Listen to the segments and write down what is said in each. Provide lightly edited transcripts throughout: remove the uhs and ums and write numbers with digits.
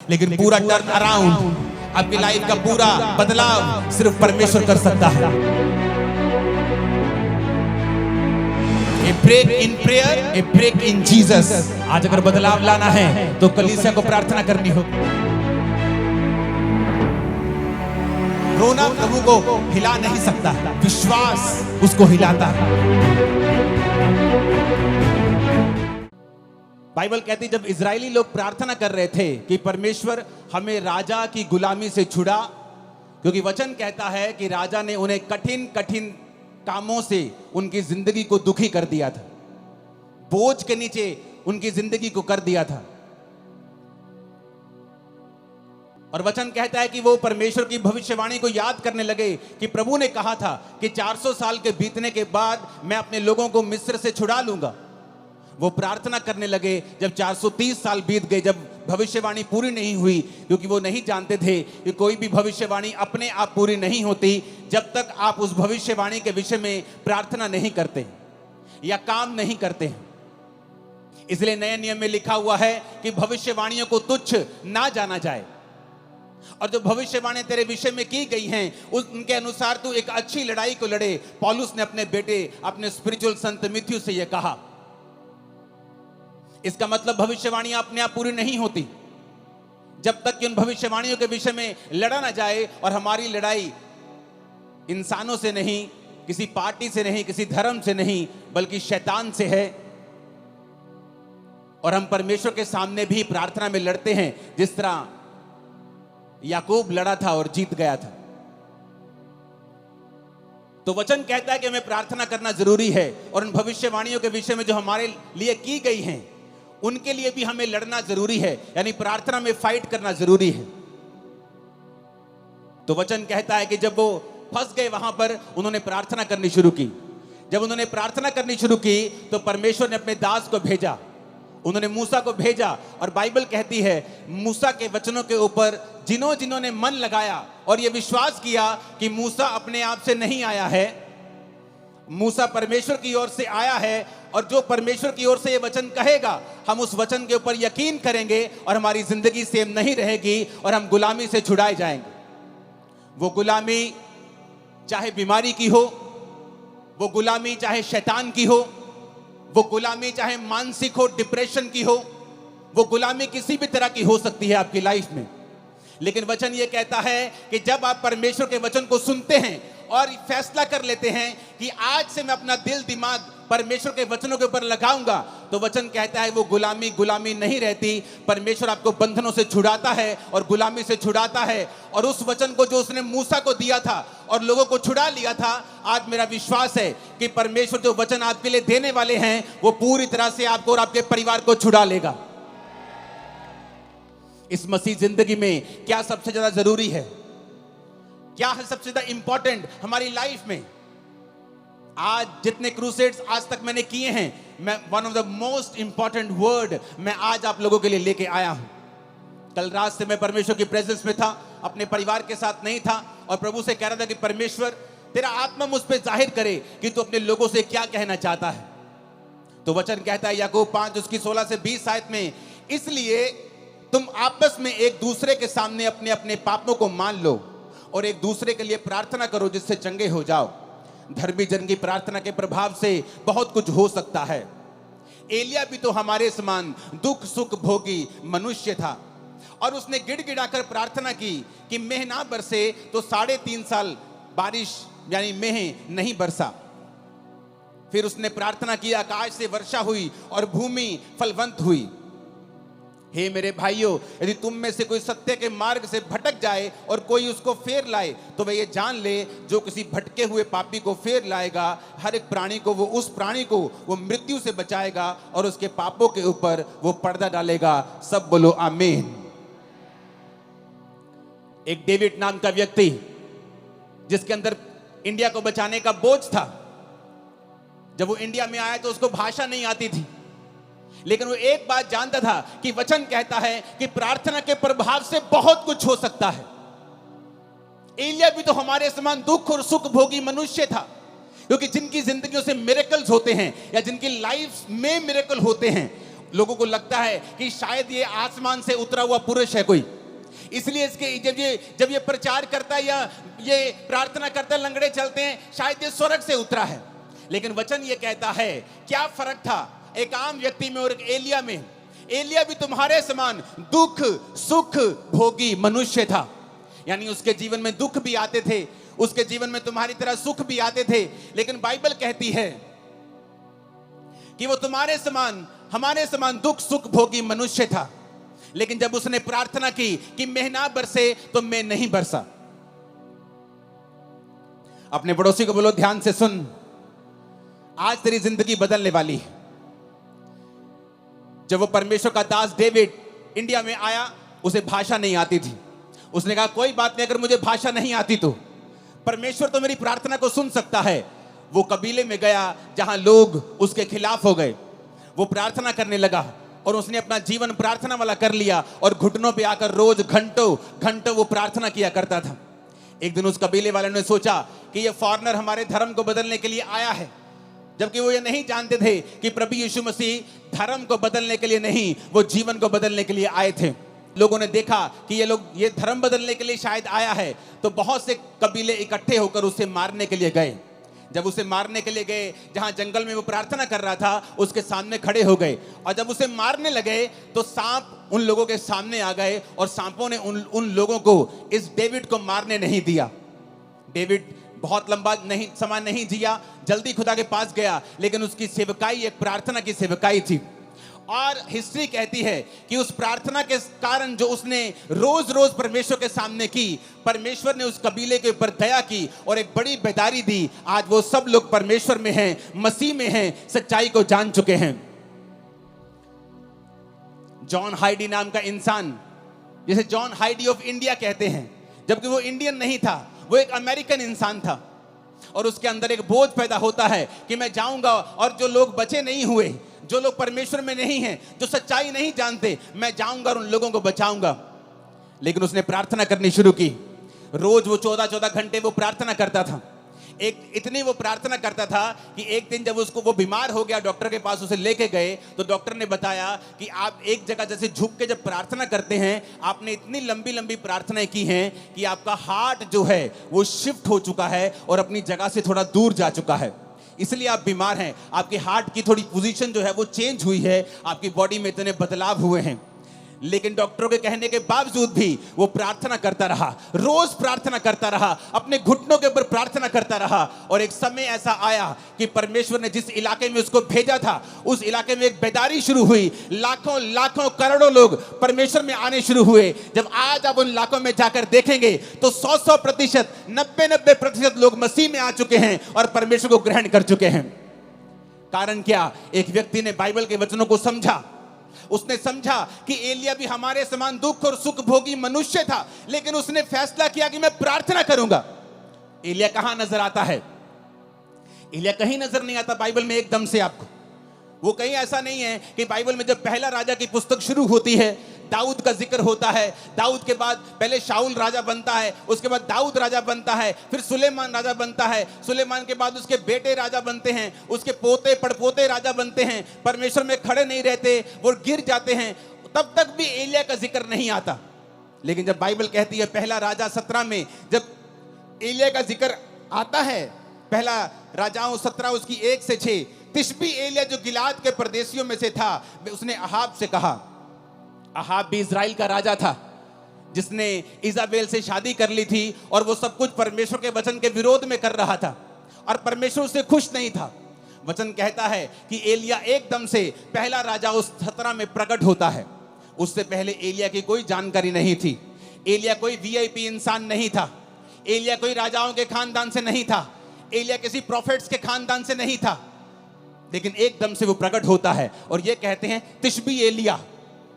लेकिन पूरा turn around, आपकी लाइफ का पूरा बदलाव सिर्फ परमेश्वर कर सकता है। A break in prayer, a break in Jesus. आज अगर बदलाव लाना है तो कलीसिया को प्रार्थना करनी होगी। रोना प्रभु को हिला नहीं सकता, विश्वास उसको हिलाता है। बाइबल कहती जब इजरायली लोग प्रार्थना कर रहे थे कि परमेश्वर हमें राजा की गुलामी से छुड़ा, क्योंकि वचन कहता है कि राजा ने उन्हें कठिन कठिन कामों से उनकी जिंदगी को दुखी कर दिया था, बोझ के नीचे उनकी जिंदगी को कर दिया था। और वचन कहता है कि वो परमेश्वर की भविष्यवाणी को याद करने लगे कि प्रभु ने कहा था कि 400 साल के बीतने के बाद मैं अपने लोगों को मिस्र से छुड़ा लूंगा। वो प्रार्थना करने लगे जब 430 साल बीत गए, जब भविष्यवाणी पूरी नहीं हुई, क्योंकि वो नहीं जानते थे कि कोई भी भविष्यवाणी अपने आप पूरी नहीं होती जब तक आप उस भविष्यवाणी के विषय में प्रार्थना नहीं करते या काम नहीं करते हैं। इसलिए नए नियम में लिखा हुआ है कि भविष्यवाणियों को तुच्छ ना जाना जाए, और जो भविष्यवाणी तेरे विषय में की गई हैं उनके अनुसार तू एक अच्छी लड़ाई को लड़े। पौलुस ने अपने बेटे, अपने स्पिरिचुअल संत मिथ्यू से यह कहा। इसका मतलब भविष्यवाणियां अपने आप पूरी नहीं होती जब तक कि उन भविष्यवाणियों के विषय में लड़ा ना जाए। और हमारी लड़ाई इंसानों से नहीं, किसी पार्टी से नहीं, किसी धर्म से नहीं, बल्कि शैतान से है। और हम परमेश्वर के सामने भी प्रार्थना में लड़ते हैं, जिस तरह याकूब लड़ा था और जीत गया था। तो वचन कहता है कि हमें प्रार्थना करना जरूरी है, और उन भविष्यवाणियों के विषय में जो हमारे लिए की गई हैं उनके लिए भी हमें लड़ना जरूरी है, यानी प्रार्थना में फाइट करना जरूरी है। तो वचन कहता है कि जब वो फंस गए वहां पर, उन्होंने प्रार्थना करनी शुरू की। जब उन्होंने प्रार्थना करनी शुरू की तो परमेश्वर ने अपने दास को भेजा, उन्होंने मूसा को भेजा। और बाइबल कहती है मूसा के वचनों के ऊपर जिन्होंने मन लगाया और यह विश्वास किया कि मूसा अपने आप से नहीं आया है, मूसा परमेश्वर की ओर से आया है, और जो परमेश्वर की ओर से ये वचन कहेगा हम उस वचन के ऊपर यकीन करेंगे और हमारी जिंदगी सेम नहीं रहेगी और हम गुलामी से छुड़ाए जाएंगे। वो गुलामी चाहे बीमारी की हो, वो गुलामी चाहे शैतान की हो, वो गुलामी चाहे मानसिक हो, डिप्रेशन की हो, वो गुलामी किसी भी तरह की हो सकती है आपकी लाइफ में। लेकिन वचन ये कहता है कि जब आप परमेश्वर के वचन को सुनते हैं और फैसला कर लेते हैं कि आज से मैं अपना दिल दिमाग परमेश्वर के वचनों के ऊपर लगाऊंगा, तो वचन कहता है वो गुलामी नहीं रहती। परमेश्वर आपको बंधनों से छुड़ाता है और गुलामी से छुड़ाता है। और उस वचन को जो उसने मूसा को दिया था और लोगों को छुड़ा लिया था, आज मेरा विश्वास है कि परमेश्वर जो वचन आपके लिए देने वाले हैं वो पूरी तरह से आपको और आपके परिवार को छुड़ा लेगा। इस मसीह जिंदगी में क्या सबसे ज्यादा जरूरी है, क्या है सबसे ज्यादा इंपॉर्टेंट हमारी लाइफ में? आज जितने क्रूसेड्स आज तक मैंने किए हैं, मैं one of the most important word मैं आज आप लोगों के लिए लेके आया हूं। कल रात से मैं परमेश्वर की प्रेजेंस में था, अपने परिवार के साथ नहीं था, और प्रभु से कह रहा था कि परमेश्वर तेरा आत्मा मुझ पे जाहिर करे कि तू अपने लोगों से क्या कहना चाहता है। तो वचन कहता है याकूब 5 उसकी 16 से 20 आयत में, इसलिए तुम आपस में एक दूसरे के सामने अपने अपने पापों को मान लो और एक दूसरे के लिए प्रार्थना करो जिससे चंगे हो जाओ। धर्मी जन की प्रार्थना के प्रभाव से बहुत कुछ हो सकता है। एलिया भी तो हमारे समान दुख सुख भोगी मनुष्य था, और उसने गिड़गिड़ाकर प्रार्थना की कि मेह ना बरसे, तो 3.5 साल बारिश यानी मेह नहीं बरसा। फिर उसने प्रार्थना की, आकाश से वर्षा हुई और भूमि फलवंत हुई। हे मेरे भाइयों, यदि तुम में से कोई सत्य के मार्ग से भटक जाए और कोई उसको फेर लाए, तो वह ये जान ले जो किसी भटके हुए पापी को फेर लाएगा, हर एक प्राणी को उस प्राणी को वो मृत्यु से बचाएगा और उसके पापों के ऊपर वो पर्दा डालेगा। सब बोलो आमीन। एक डेविड नाम का व्यक्ति जिसके अंदर इंडिया को बचाने का बोझ था, जब वो इंडिया में आया तो उसको भाषा नहीं आती थी, लेकिन वो एक बात जानता था कि वचन कहता है कि प्रार्थना के प्रभाव से बहुत कुछ हो सकता है। एलिया भी तो हमारे समान दुख और सुख भोगी मनुष्य था, क्योंकि जिनकी जिंदगियों से मिरेकल्स होते हैं या जिनकी लाइफ में मिरेकल होते हैं, लोगों को लगता है कि शायद ये आसमान से उतरा हुआ पुरुष है कोई, इसलिए इसके जब ये प्रचार करता है या ये प्रार्थना करता है, लंगड़े चलते हैं, शायद ये स्वर्ग से उतरा है। लेकिन वचन ये कहता है, क्या फर्क था एक आम व्यक्ति में और एक एलिया में? एलिया भी तुम्हारे समान दुख सुख भोगी मनुष्य था, यानी उसके जीवन में दुख भी आते थे, उसके जीवन में तुम्हारी तरह सुख भी आते थे। लेकिन बाइबल कहती है कि वो तुम्हारे समान, हमारे समान दुख सुख भोगी मनुष्य था। लेकिन जब उसने प्रार्थना की कि मेघ ना बरसे, तो मैं नहीं बरसा। अपने पड़ोसी को बोलो, ध्यान से सुन, आज तेरी जिंदगी बदलने वाली है। जब वो परमेश्वर का दास डेविड इंडिया में आया, उसे भाषा नहीं आती थी। उसने कहा कोई बात नहीं, अगर मुझे भाषा नहीं आती तो परमेश्वर तो मेरी प्रार्थना को सुन सकता है। वो कबीले में गया जहां लोग उसके खिलाफ हो गए। वो प्रार्थना करने लगा और उसने अपना जीवन प्रार्थना वाला कर लिया और घुटनों पे आकर रोज घंटों घंटों वो प्रार्थना किया करता था। एक दिन उस कबीले वाले ने सोचा कि ये फॉरेनर हमारे धर्म को बदलने के लिए आया है, जबकि वो ये नहीं जानते थे कि प्रभु यीशु मसीह धर्म को बदलने के लिए नहीं, वो जीवन को बदलने के लिए आए थे। लोगों ने देखा कि ये धर्म बदलने के लिए शायद आया है, तो बहुत से कबीले इकट्ठे होकर उसे मारने के लिए गए। जब उसे मारने के लिए गए, जहां जंगल में वो प्रार्थना कर रहा था, उसके सामने खड़े हो गए और जब उसे मारने लगे तो सांप उन लोगों के सामने आ गए और सांपों ने उन लोगों को, इस डेविड को मारने नहीं दिया। डेविड बहुत लंबा समय नहीं जिया, जल्दी खुदा के पास गया, लेकिन उसकी सेवकाई एक प्रार्थना की सेवकाई थी। और हिस्ट्री कहती है कि उस प्रार्थना के कारण जो उसने रोज रोज परमेश्वर के सामने की, परमेश्वर ने उस कबीले के ऊपर दया की और एक बड़ी बेदारी दी। आज वो सब लोग परमेश्वर में हैं, मसीह में हैं, सच्चाई को जान चुके हैं। जॉन हाइडी नाम का इंसान, जिसे जॉन हाइडी ऑफ इंडिया कहते हैं, जबकि वो इंडियन नहीं था, वो एक अमेरिकन इंसान था। और उसके अंदर एक बोझ पैदा होता है कि मैं जाऊंगा और जो लोग बचे नहीं हुए, जो लोग परमेश्वर में नहीं हैं, जो सच्चाई नहीं जानते, मैं जाऊंगा और उन लोगों को बचाऊंगा। लेकिन उसने प्रार्थना करनी शुरू की। रोज वो 14-14 घंटे वो प्रार्थना करता था। इतनी वो प्रार्थना करता था कि एक दिन जब वो बीमार हो गया, डॉक्टर के पास उसे लेके गए, तो डॉक्टर ने बताया कि आप एक जगह जैसे झुक के जब प्रार्थना करते हैं, आपने इतनी लंबी लंबी प्रार्थनाएं की हैं कि आपका हार्ट जो है वो शिफ्ट हो चुका है और अपनी जगह से थोड़ा दूर जा चुका है, इसलिए आप बीमार हैं। आपके हार्ट की थोड़ी पोजीशन जो है वो चेंज हुई है, आपकी बॉडी में इतने बदलाव हुए हैं। लेकिन डॉक्टरों के कहने के बावजूद भी वो प्रार्थना करता रहा, रोज प्रार्थना करता रहा, अपने घुटनों के ऊपर प्रार्थना करता रहा। और एक समय ऐसा आया कि परमेश्वर ने जिस इलाके में उसको भेजा था, उस इलाके में एक बेदारी शुरू हुई। लाखों लाखों करोड़ों लोग परमेश्वर में आने शुरू हुए। जब आज आप उन इलाकों में जाकर देखेंगे तो 100% 90% लोग मसीह में आ चुके हैं और परमेश्वर को ग्रहण कर चुके हैं। कारण क्या? एक व्यक्ति ने बाइबल के वचनों को समझा। उसने समझा कि एलिया भी हमारे समान दुख और सुख भोगी मनुष्य था, लेकिन उसने फैसला किया कि मैं प्रार्थना करूंगा। एलिया कहां नजर आता है? एलिया कहीं नजर नहीं आता बाइबल में एकदम से आपको। वो कहीं ऐसा नहीं है कि बाइबल में जब पहला राजा की पुस्तक शुरू होती है, दाऊद का जिक्र होता है, दाऊद के बाद पहले शाऊल राजा बनता है, उसके बाद दाऊद राजा बनता है, फिर सुलेमान राजा बनता है, सुलेमान के बाद उसके बेटे राजा बनते हैं, उसके पोते पड़पोते राजा बनते हैं, परमेश्वर में खड़े नहीं रहते, वो गिर जाते हैं। तब तक भी एलिया का जिक्र नहीं आता। लेकिन जब बाइबल कहती है पहला राजा 17 में जब एलिया का जिक्र आता है, पहला राजाओं 17 उसकी 1 से 6, तिशबी एलिया जो गिलाद के परदेशियों में से था, उसने अहाब से कहा। अहाब भी इजराइल का राजा था जिसने इजाबेल से शादी कर ली थी और वो सब कुछ परमेश्वर के वचन के विरोध में कर रहा था और परमेश्वर उससे खुश नहीं था। वचन कहता है कि एलिया एकदम से पहला राजा उस 17 में प्रकट होता है। उससे पहले एलिया की कोई जानकारी नहीं थी। एलिया कोई वीआईपी इंसान नहीं था। एलिया कोई राजाओं के खानदान से नहीं था। एलिया किसी प्रॉफिट्स के खानदान से नहीं था। लेकिन एकदम से वो प्रकट होता है और ये कहते हैं तिशबी एलिया।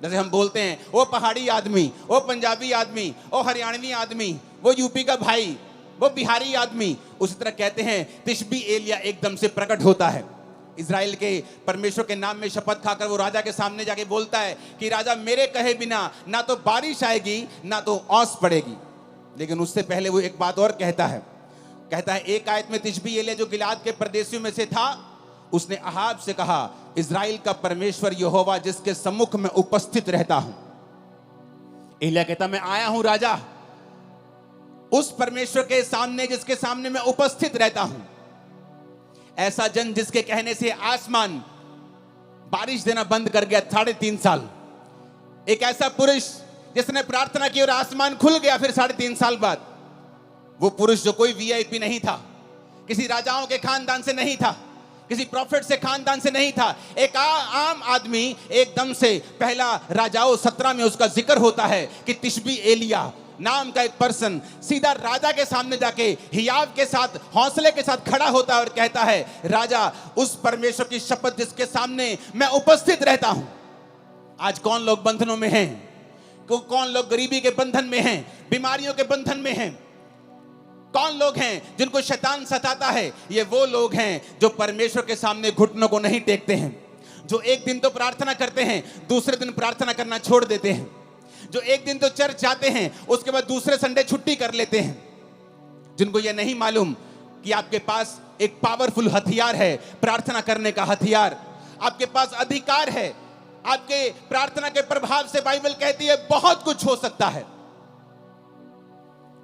जैसे हम बोलते हैं वो पहाड़ी आदमी, वो पंजाबी आदमी, वो हरियाणवी आदमी, वो यूपी का भाई, वो बिहारी आदमी, उसी तरह कहते हैं तिशबी एलिया एकदम से प्रकट होता है। इजराइल के परमेश्वर के नाम में शपथ खाकर वो राजा के सामने जाके बोलता है कि राजा मेरे कहे बिना ना तो बारिश आएगी ना तो ओस पड़ेगी। लेकिन उससे पहले वो एक बात और कहता है एक आयत में तिशबी एलिया जो गिलाद के परदेशियों में से था, उसने अहाब से कहा इजराइल का परमेश्वर यहोवा जिसके सम्मुख में उपस्थित रहता हूं। एलिया कहता मैं आया हूं राजा, उस परमेश्वर के सामने जिसके सामने मैं उपस्थित रहता हूं। ऐसा जन जिसके कहने से आसमान बारिश देना बंद कर गया 3.5 साल। एक ऐसा पुरुष जिसने प्रार्थना की और आसमान खुल गया फिर 3.5 साल बाद। वो पुरुष जो कोई वीआईपी नहीं था, किसी राजाओं के खानदान से नहीं था, किसी प्रॉफिट से खानदान से नहीं था, एक आम आदमी एकदम से। पहला राजाओं 17 में उसका जिक्र होता है कि तिशबी एलिया नाम का एक पर्सन सीधा राजा के सामने जाके हियाव के साथ हौसले के साथ खड़ा होता है और कहता है राजा, उस परमेश्वर की शपथ जिसके सामने मैं उपस्थित रहता हूं। आज कौन लोग बंधनों में हैं? कौन लोग गरीबी के बंधन में हैं, बीमारियों के बंधन में हैं? कौन लोग हैं जिनको शैतान सताता है? ये वो लोग हैं जो परमेश्वर के सामने घुटनों को नहीं टेकते हैं, जो एक दिन तो प्रार्थना करते हैं, दूसरे दिन प्रार्थना करना छोड़ देते हैं, जो एक दिन तो चर्च जाते हैं, उसके बाद दूसरे संडे छुट्टी कर लेते हैं, जिनको ये नहीं मालूम कि आपके पास एक पावरफुल हथियार है, प्रार्थना करने का हथियार। आपके पास अधिकार है, आपके प्रार्थना के प्रभाव से बाइबल कहती है बहुत कुछ हो सकता है।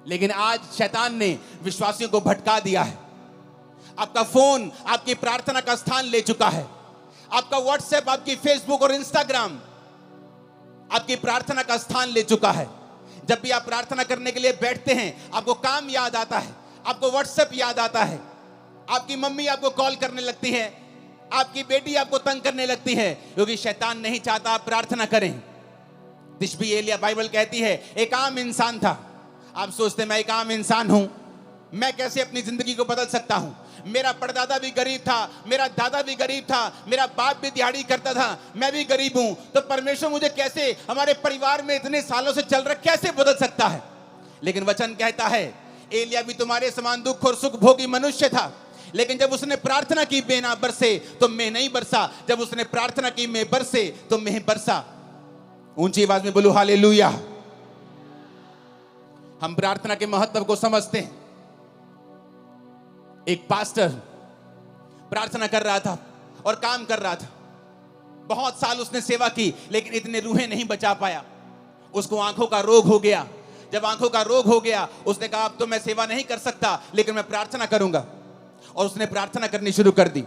लेकिन आज शैतान ने विश्वासियों को भटका दिया है। आपका फोन आपकी प्रार्थना का स्थान ले चुका है। आपका व्हाट्सएप, आपकी फेसबुक और इंस्टाग्राम आपकी प्रार्थना का स्थान ले चुका है। जब भी आप प्रार्थना करने के लिए बैठते हैं, आपको काम याद आता है, आपको व्हाट्सएप याद आता है, आपकी मम्मी आपको कॉल करने लगती है, आपकी बेटी आपको तंग करने लगती है, क्योंकि शैतान नहीं चाहता आप प्रार्थना करें। तिशबी एलिया, बाइबल कहती है, एक आम इंसान था। आप सोचते हैं मैं एक आम इंसान हूं, मैं कैसे अपनी जिंदगी को बदल सकता हूं? मेरा परदादा भी गरीब था, मेरा दादा भी गरीब था, मेरा बाप भी दिहाड़ी करता था, मैं भी गरीब हूं, तो परमेश्वर मुझे कैसे, हमारे परिवार में इतने सालों से चल रहा, कैसे बदल सकता है? लेकिन वचन कहता है एलिया भी तुम्हारे समान दुख और सुख भोगी मनुष्य था, लेकिन जब उसने प्रार्थना की मेघ बरसे तो मेघ नहीं बरसा, जब उसने प्रार्थना की मेघ बरसे तो मेघ बरसा। ऊंची आवाज में बोलो हालेलुया। हम प्रार्थना के महत्व को समझते हैं। एक पास्टर प्रार्थना कर रहा था और काम कर रहा था। बहुत साल उसने सेवा की, लेकिन इतने रूहें नहीं बचा पाया। उसको आंखों का रोग हो गया। जब आंखों का रोग हो गया, उसने कहा अब तो मैं सेवा नहीं कर सकता, लेकिन मैं प्रार्थना करूंगा। और उसने प्रार्थना करनी शुरू कर दी।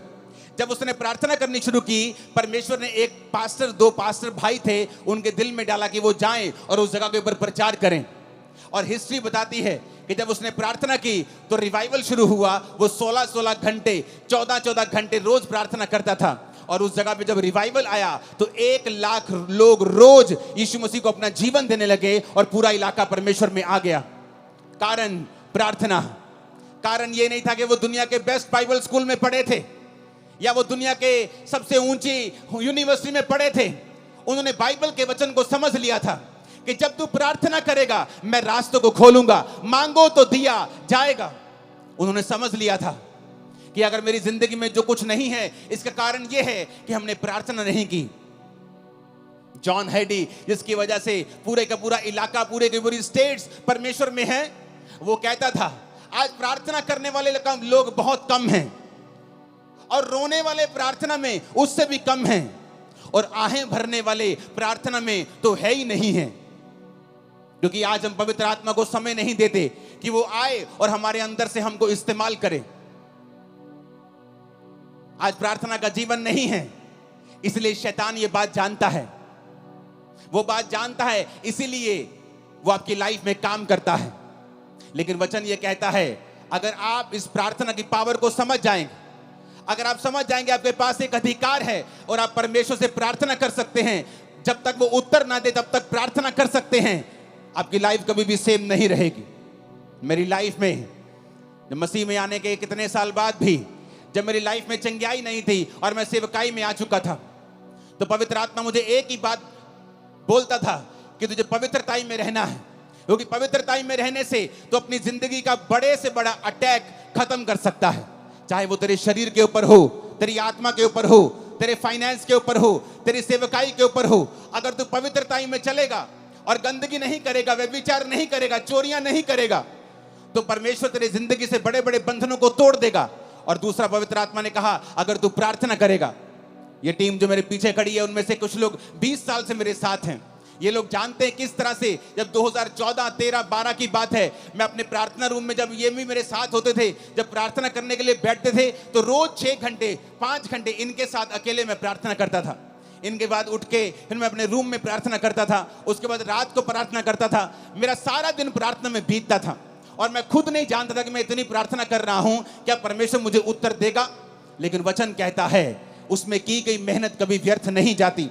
जब उसने प्रार्थना करनी शुरू की, परमेश्वर ने एक पास्टर, 2 पास्टर भाई थे, उनके दिल में डाला कि वो जाएं और उस जगह के ऊपर प्रचार करें। और हिस्ट्री बताती है कि जब उसने प्रार्थना की तो रिवाइवल शुरू हुआ। वो 16-16 घंटे, 14-14 घंटे रोज प्रार्थना करता था। और उस जगह पे जब रिवाइवल आया तो 1 लाख लोग रोज यीशु मसीह को अपना जीवन देने लगे और पूरा इलाका परमेश्वर में आ गया। कारण प्रार्थना। कारण ये नहीं था कि वो दुनिया के बेस्ट बाइबल स्कूल में पढ़े थे या वो दुनिया के सबसे ऊंची यूनिवर्सिटी में पढ़े थे। उन्होंने बाइबल के वचन को समझ लिया था कि जब तू प्रार्थना करेगा मैं रास्तों को खोलूंगा, मांगो तो दिया जाएगा। उन्होंने समझ लिया था कि अगर मेरी जिंदगी में जो कुछ नहीं है, इसका कारण यह है कि हमने प्रार्थना नहीं की। जॉन हैडी, जिसकी वजह से पूरे का पूरा इलाका, पूरे की पूरी स्टेट्स परमेश्वर में है, वो कहता था आज प्रार्थना करने वाले लोग बहुत कम हैं और रोने वाले प्रार्थना में उससे भी कम हैं, और आहें भरने वाले प्रार्थना में तो है ही नहीं है। क्योंकि आज हम पवित्र आत्मा को समय नहीं देते कि वो आए और हमारे अंदर से हमको इस्तेमाल करे। आज प्रार्थना का जीवन नहीं है, इसलिए शैतान ये बात जानता है। वो बात जानता है, इसीलिए वो आपकी लाइफ में काम करता है। लेकिन वचन ये कहता है अगर आप इस प्रार्थना की पावर को समझ जाएंगे, अगर आप समझ जाएंगे आपके पास एक अधिकार है और आप परमेश्वर से प्रार्थना कर सकते हैं, जब तक वो उत्तर ना दे तब तक प्रार्थना कर सकते हैं, आपकी लाइफ कभी भी सेम नहीं रहेगी। मेरी लाइफ में जब मसीह में आने के कितने साल बाद भी जब मेरी लाइफ में चंगियाई नहीं थी और मैं सेवकाई में आ चुका था, तो पवित्र आत्मा मुझे एक ही बात बोलता था कि तुझे पवित्रताई में रहना है, क्योंकि पवित्रताई में रहने से तो अपनी जिंदगी का बड़े से बड़ा अटैक खत्म कर सकता है। चाहे वो तेरे शरीर के ऊपर हो, तेरी आत्मा के ऊपर हो, तेरे फाइनेंस के ऊपर हो, तेरी सेवकाई के ऊपर हो। अगर तू पवित्रताई में चलेगा और गंदगी नहीं करेगा, व्यभिचार नहीं करेगा, चोरियां नहीं करेगा, तो परमेश्वर तेरी जिंदगी से बड़े बड़े बंधनों को तोड़ देगा। और दूसरा, पवित्र आत्मा ने कहा अगर तू प्रार्थना करेगा, ये टीम जो मेरे पीछे खड़ी है उनमें से कुछ लोग 20 साल से मेरे साथ हैं, ये लोग जानते हैं किस तरह से जब 2014, 13, 12 की बात है, मैं अपने प्रार्थना रूम में, जब ये भी मेरे साथ होते थे, जब प्रार्थना करने के लिए बैठते थे तो रोज 6 घंटे 5 घंटे इनके साथ अकेले मैं प्रार्थना करता था। इनके बाद उठ के फिर मैं अपने रूम में प्रार्थना करता था, उसके बाद रात को प्रार्थना करता था। मेरा सारा दिन प्रार्थना में बीतता था और मैं खुद नहीं जानता था कि मैं इतनी प्रार्थना कर रहा हूं, क्या परमेश्वर मुझे उत्तर देगा। लेकिन वचन कहता है उसमें की गई मेहनत कभी व्यर्थ नहीं जाती।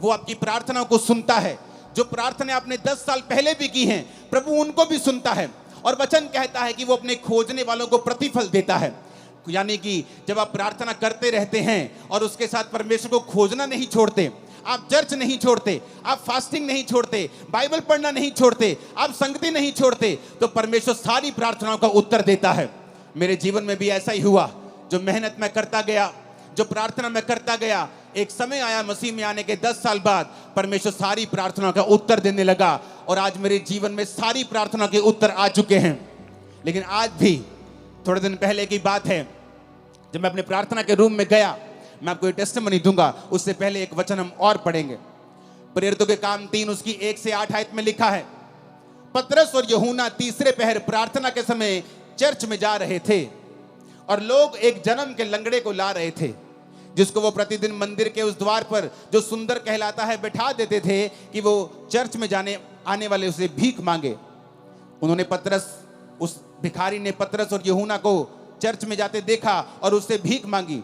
वो आपकी प्रार्थनाओं को सुनता है। जो प्रार्थना आपने 10 साल पहले भी की हैं, प्रभु उनको भी सुनता है। और वचन कहता है कि वो अपने खोजने वालों को प्रतिफल देता है। यानी कि जब आप प्रार्थना करते रहते हैं और उसके साथ परमेश्वर को खोजना नहीं छोड़ते, आप चर्च नहीं छोड़ते, आप फास्टिंग नहीं छोड़ते, बाइबल पढ़ना नहीं छोड़ते, आप संगति नहीं छोड़ते, तो परमेश्वर सारी प्रार्थनाओं का उत्तर देता है। मेरे जीवन में भी ऐसा ही हुआ। जो मेहनत मैं करता गया, जो प्रार्थना मैं करता गया, एक समय आया मसीह में आने के 10 साल बाद परमेश्वर सारी प्रार्थनाओं का उत्तर देने लगा और आज मेरे जीवन में सारी प्रार्थना के उत्तर आ चुके हैं। लेकिन आज भी थोड़े दिन पहले की बात है, जब मैं अपने प्रार्थना के रूम में गया, मैं आपको ये टेस्टिमनी दूंगा, उससे पहले एक वचन हम और पढ़ेंगे। प्रेरितों के काम 3 उसकी 1 से 8 आयत में लिखा है, पतरस और यूहन्ना तीसरे पहर प्रार्थना के समय चर्च में जा रहे थे और लोग एक जन्म के लंगड़े को ला रहे थे, जिसको वो प्रतिदिन मंदिर के उस द्वार पर जो सुंदर कहलाता है बैठा देते थे कि वो चर्च में आने वाले उसे भीख मांगे। उस भिखारी ने पतरस और यूहन्ना को चर्च में जाते देखा और उससे भीख मांगी।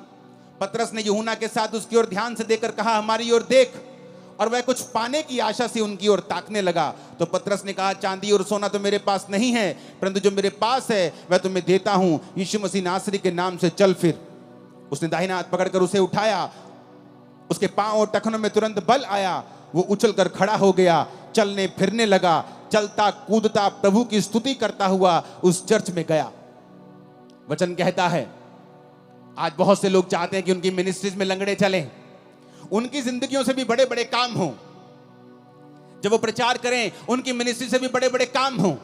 पतरस ने यूहन्ना के साथ उसकी ओर ध्यान से देखकर कहा, हमारी ओर देख। और वह कुछ पाने की आशा से उनकी ओर ताकने लगा। तो पतरस ने कहा, चांदी और सोना तो मेरे पास नहीं है, परंतु जो मेरे पास है वह तुम्हें देता हूं। यीशु मसीह नासरी के नाम से चल फिर। उसने दाहिना हाथ पकड़कर उसे उठाया। उसके पांव और टखनों में तुरंत बल आया। वो उछलकर खड़ा हो गया, चलने फिरने लगा, चलता कूदता प्रभु की स्तुति करता हुआ उस चर्च में गया। वचन कहता है आज बहुत से लोग चाहते हैं कि उनकी मिनिस्ट्रीज में लंगड़े चलें, उनकी जिंदगियों से भी बड़े बड़े काम हों। जब वो प्रचार करें, उनकी मिनिस्ट्री से भी बड़े बड़े काम हों।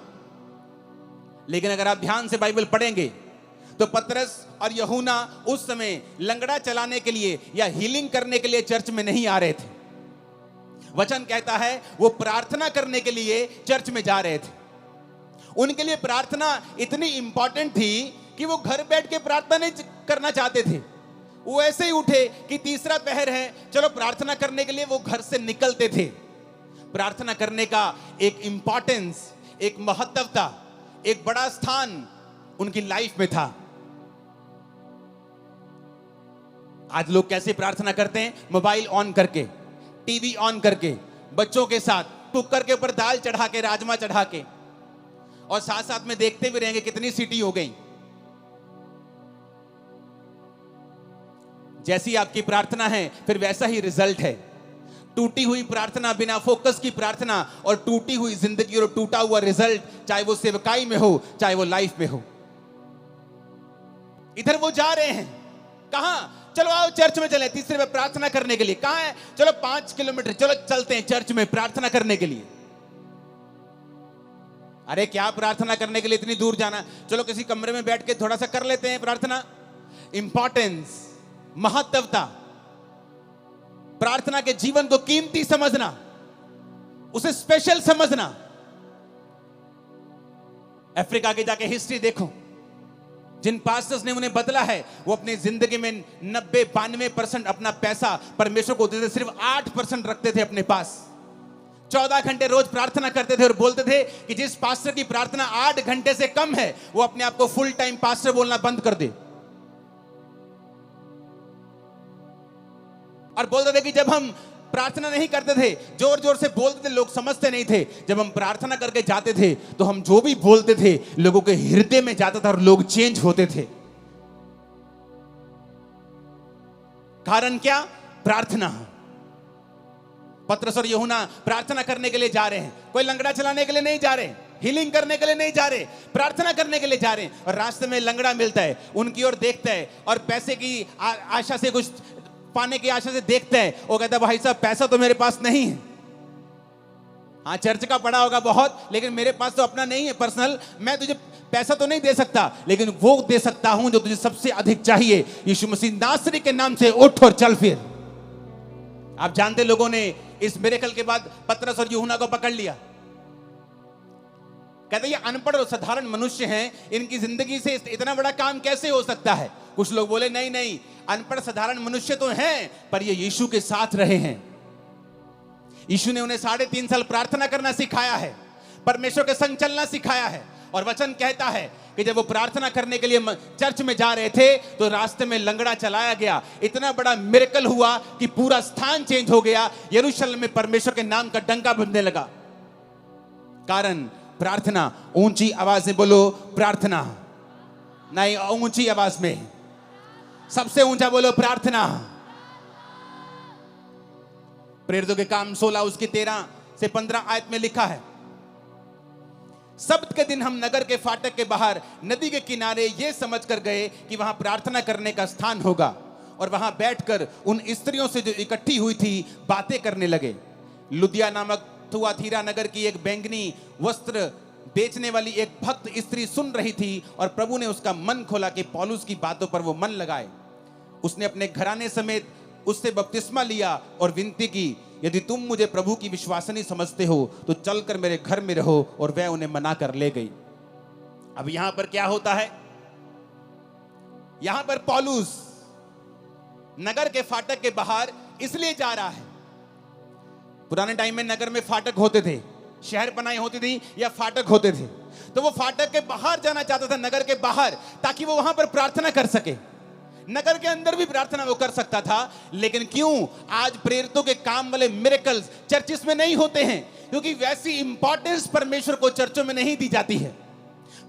लेकिन अगर आप ध्यान से बाइबल पढ़ेंगे तो पतरस और यूहन्ना उस समय लंगड़ा चलाने के लिए या हीलिंग करने के लिए चर्च में नहीं आ रहे थे। वचन कहता है वो प्रार्थना करने के लिए चर्च में जा रहे थे। उनके लिए प्रार्थना इतनी इंपॉर्टेंट थी कि वो घर बैठ के प्रार्थना नहीं करना चाहते थे। वो ऐसे ही उठे कि तीसरा पहर है, चलो प्रार्थना करने के लिए वो घर से निकलते थे। प्रार्थना करने का एक इंपॉर्टेंस, एक महत्वता, एक बड़ा स्थान उनकी लाइफ में था। आज लोग कैसे प्रार्थना करते हैं? मोबाइल ऑन करके, टीवी ऑन करके, बच्चों के साथ कुकर के ऊपर दाल चढ़ा के, राजमा चढ़ा के, और साथ साथ में देखते भी रहेंगे कितनी सीटी हो गई। जैसी आपकी प्रार्थना है फिर वैसा ही रिजल्ट है। टूटी हुई प्रार्थना, बिना फोकस की प्रार्थना और टूटी हुई जिंदगी और टूटा हुआ रिजल्ट, चाहे वो सेवकाई में हो चाहे वो लाइफ में हो। इधर वो जा रहे हैं, कहां? चलो आओ चर्च में चले, तीसरे में प्रार्थना करने के लिए। कहां है? चलो 5 किलोमीटर, चलो चलते हैं चर्च में प्रार्थना करने के लिए। अरे क्या प्रार्थना करने के लिए इतनी दूर जाना? चलो किसी कमरे में बैठ के थोड़ा सा कर लेते हैं प्रार्थना। इंपॉर्टेंस, महत्वता, प्रार्थना के जीवन को कीमती समझना, उसे स्पेशल समझना। अफ्रीका के जाके हिस्ट्री देखो, जिन पास्टर्स ने उन्हें बदला है वो अपनी जिंदगी में 90-92% अपना पैसा परमेश्वर को देते, सिर्फ 8% रखते थे अपने पास। 14 घंटे रोज प्रार्थना करते थे और बोलते थे कि जिस पास्टर की प्रार्थना 8 घंटे से कम है वो अपने आप को फुल टाइम पास्टर बोलना बंद कर दे। और बोलते थे कि जब हम प्रार्थना नहीं करते थे, जोर जोर से बोलते थे, लोग समझते नहीं थे। जब हम प्रार्थना करके जाते थे तो हम जो भी बोलते थे लोगों के हृदय में जाता था और लोग चेंज होते थे। कारण क्या? प्रार्थना। पतरस और यूहन्ना प्रार्थना करने के लिए जा रहे हैं। कोई लंगड़ा चलाने के लिए नहीं जा रहे, हीलिंग करने के लिए नहीं जा रहे, प्रार्थना करने के लिए जा रहे हैं। और रास्ते में लंगड़ा मिलता है, उनकी ओर देखता है और पैसे की आशा से, कुछ पाने की आशा से देखता है। वो कहता है भाई साहब पैसा तो मेरे पास नहीं है, हाँ चर्च का पड़ा होगा बहुत, लेकिन मेरे पास तो अपना नहीं है पर्सनल, मैं तुझे पैसा तो नहीं दे सकता, लेकिन वो दे सकता हूं जो तुझे सबसे अधिक चाहिए। यीशु मसीह नासरी के नाम से उठ और चल फिर। आप जानते लोगों ने इस मिरेकल के बाद पतरस और यूहन्ना को पकड़ लिया। कहते ये अनपढ़ और साधारण मनुष्य हैं, इनकी जिंदगी से इतना बड़ा काम कैसे हो सकता है। कुछ लोग बोले नहीं नहीं, अनपढ़ साधारण मनुष्य तो हैं, पर ये यीशु के साथ रहे हैं। यीशु ने उन्हें 3.5 साल प्रार्थना करना सिखाया है, परमेश्वर के संग चलना सिखाया है। और वचन कहता है कि जब वो प्रार्थना करने के लिए चर्च में जा रहे थे तो रास्ते में लंगड़ा चलाया गया। इतना बड़ा मिरेकल हुआ कि पूरा स्थान चेंज हो गया। यरूशलेम में परमेश्वर के नाम का डंका बजने लगा। कारण प्रार्थना। ऊंची आवाज में बोलो प्रार्थना। नहीं, ऊंची आवाज में, सबसे ऊंचा बोलो प्रार्थना। प्रेरितों के काम 16 उसकी 13 से 15 आयत में लिखा है, सब्त के दिन हम नगर के फाटक के बाहर नदी के किनारे ये समझकर गए कि वहां प्रार्थना करने का स्थान होगा, और वहां बैठकर उन स्त्रियों से जो इकट्ठी हुई थी बातें करने लगे। लुदिया नामक थुआतीरा नगर की एक बैंगनी वस्त्र बेचने वाली एक भक्त स्त्री सुन रही थी, और प्रभु ने उसका मन खोला कि पौलुस की बातों पर वो मन लगाए। उसने अपने घराने समेत उससे बपतिस्मा लिया और विनती की, यदि तुम मुझे प्रभु की विश्वासनी समझते हो तो चलकर मेरे घर में रहो, और वह उन्हें मना कर ले गई। अब यहां पर क्या होता है, यहां पर पौलुस नगर के फाटक के बाहर इसलिए जा रहा है। पुराने टाइम में नगर में फाटक होते थे, शहर बनाई होती थी या फाटक होते थे, तो वो फाटक के बाहर जाना चाहता था, नगर के बाहर, ताकि वो वहां पर प्रार्थना कर सके। नगर के अंदर भी प्रार्थना वो कर सकता था, लेकिन क्यों आज प्रेरितों के काम वाले मिरेकल्स चर्चिस में नहीं होते हैं? क्योंकि वैसी इंपॉर्टेंस परमेश्वर को चर्चों में नहीं दी जाती है।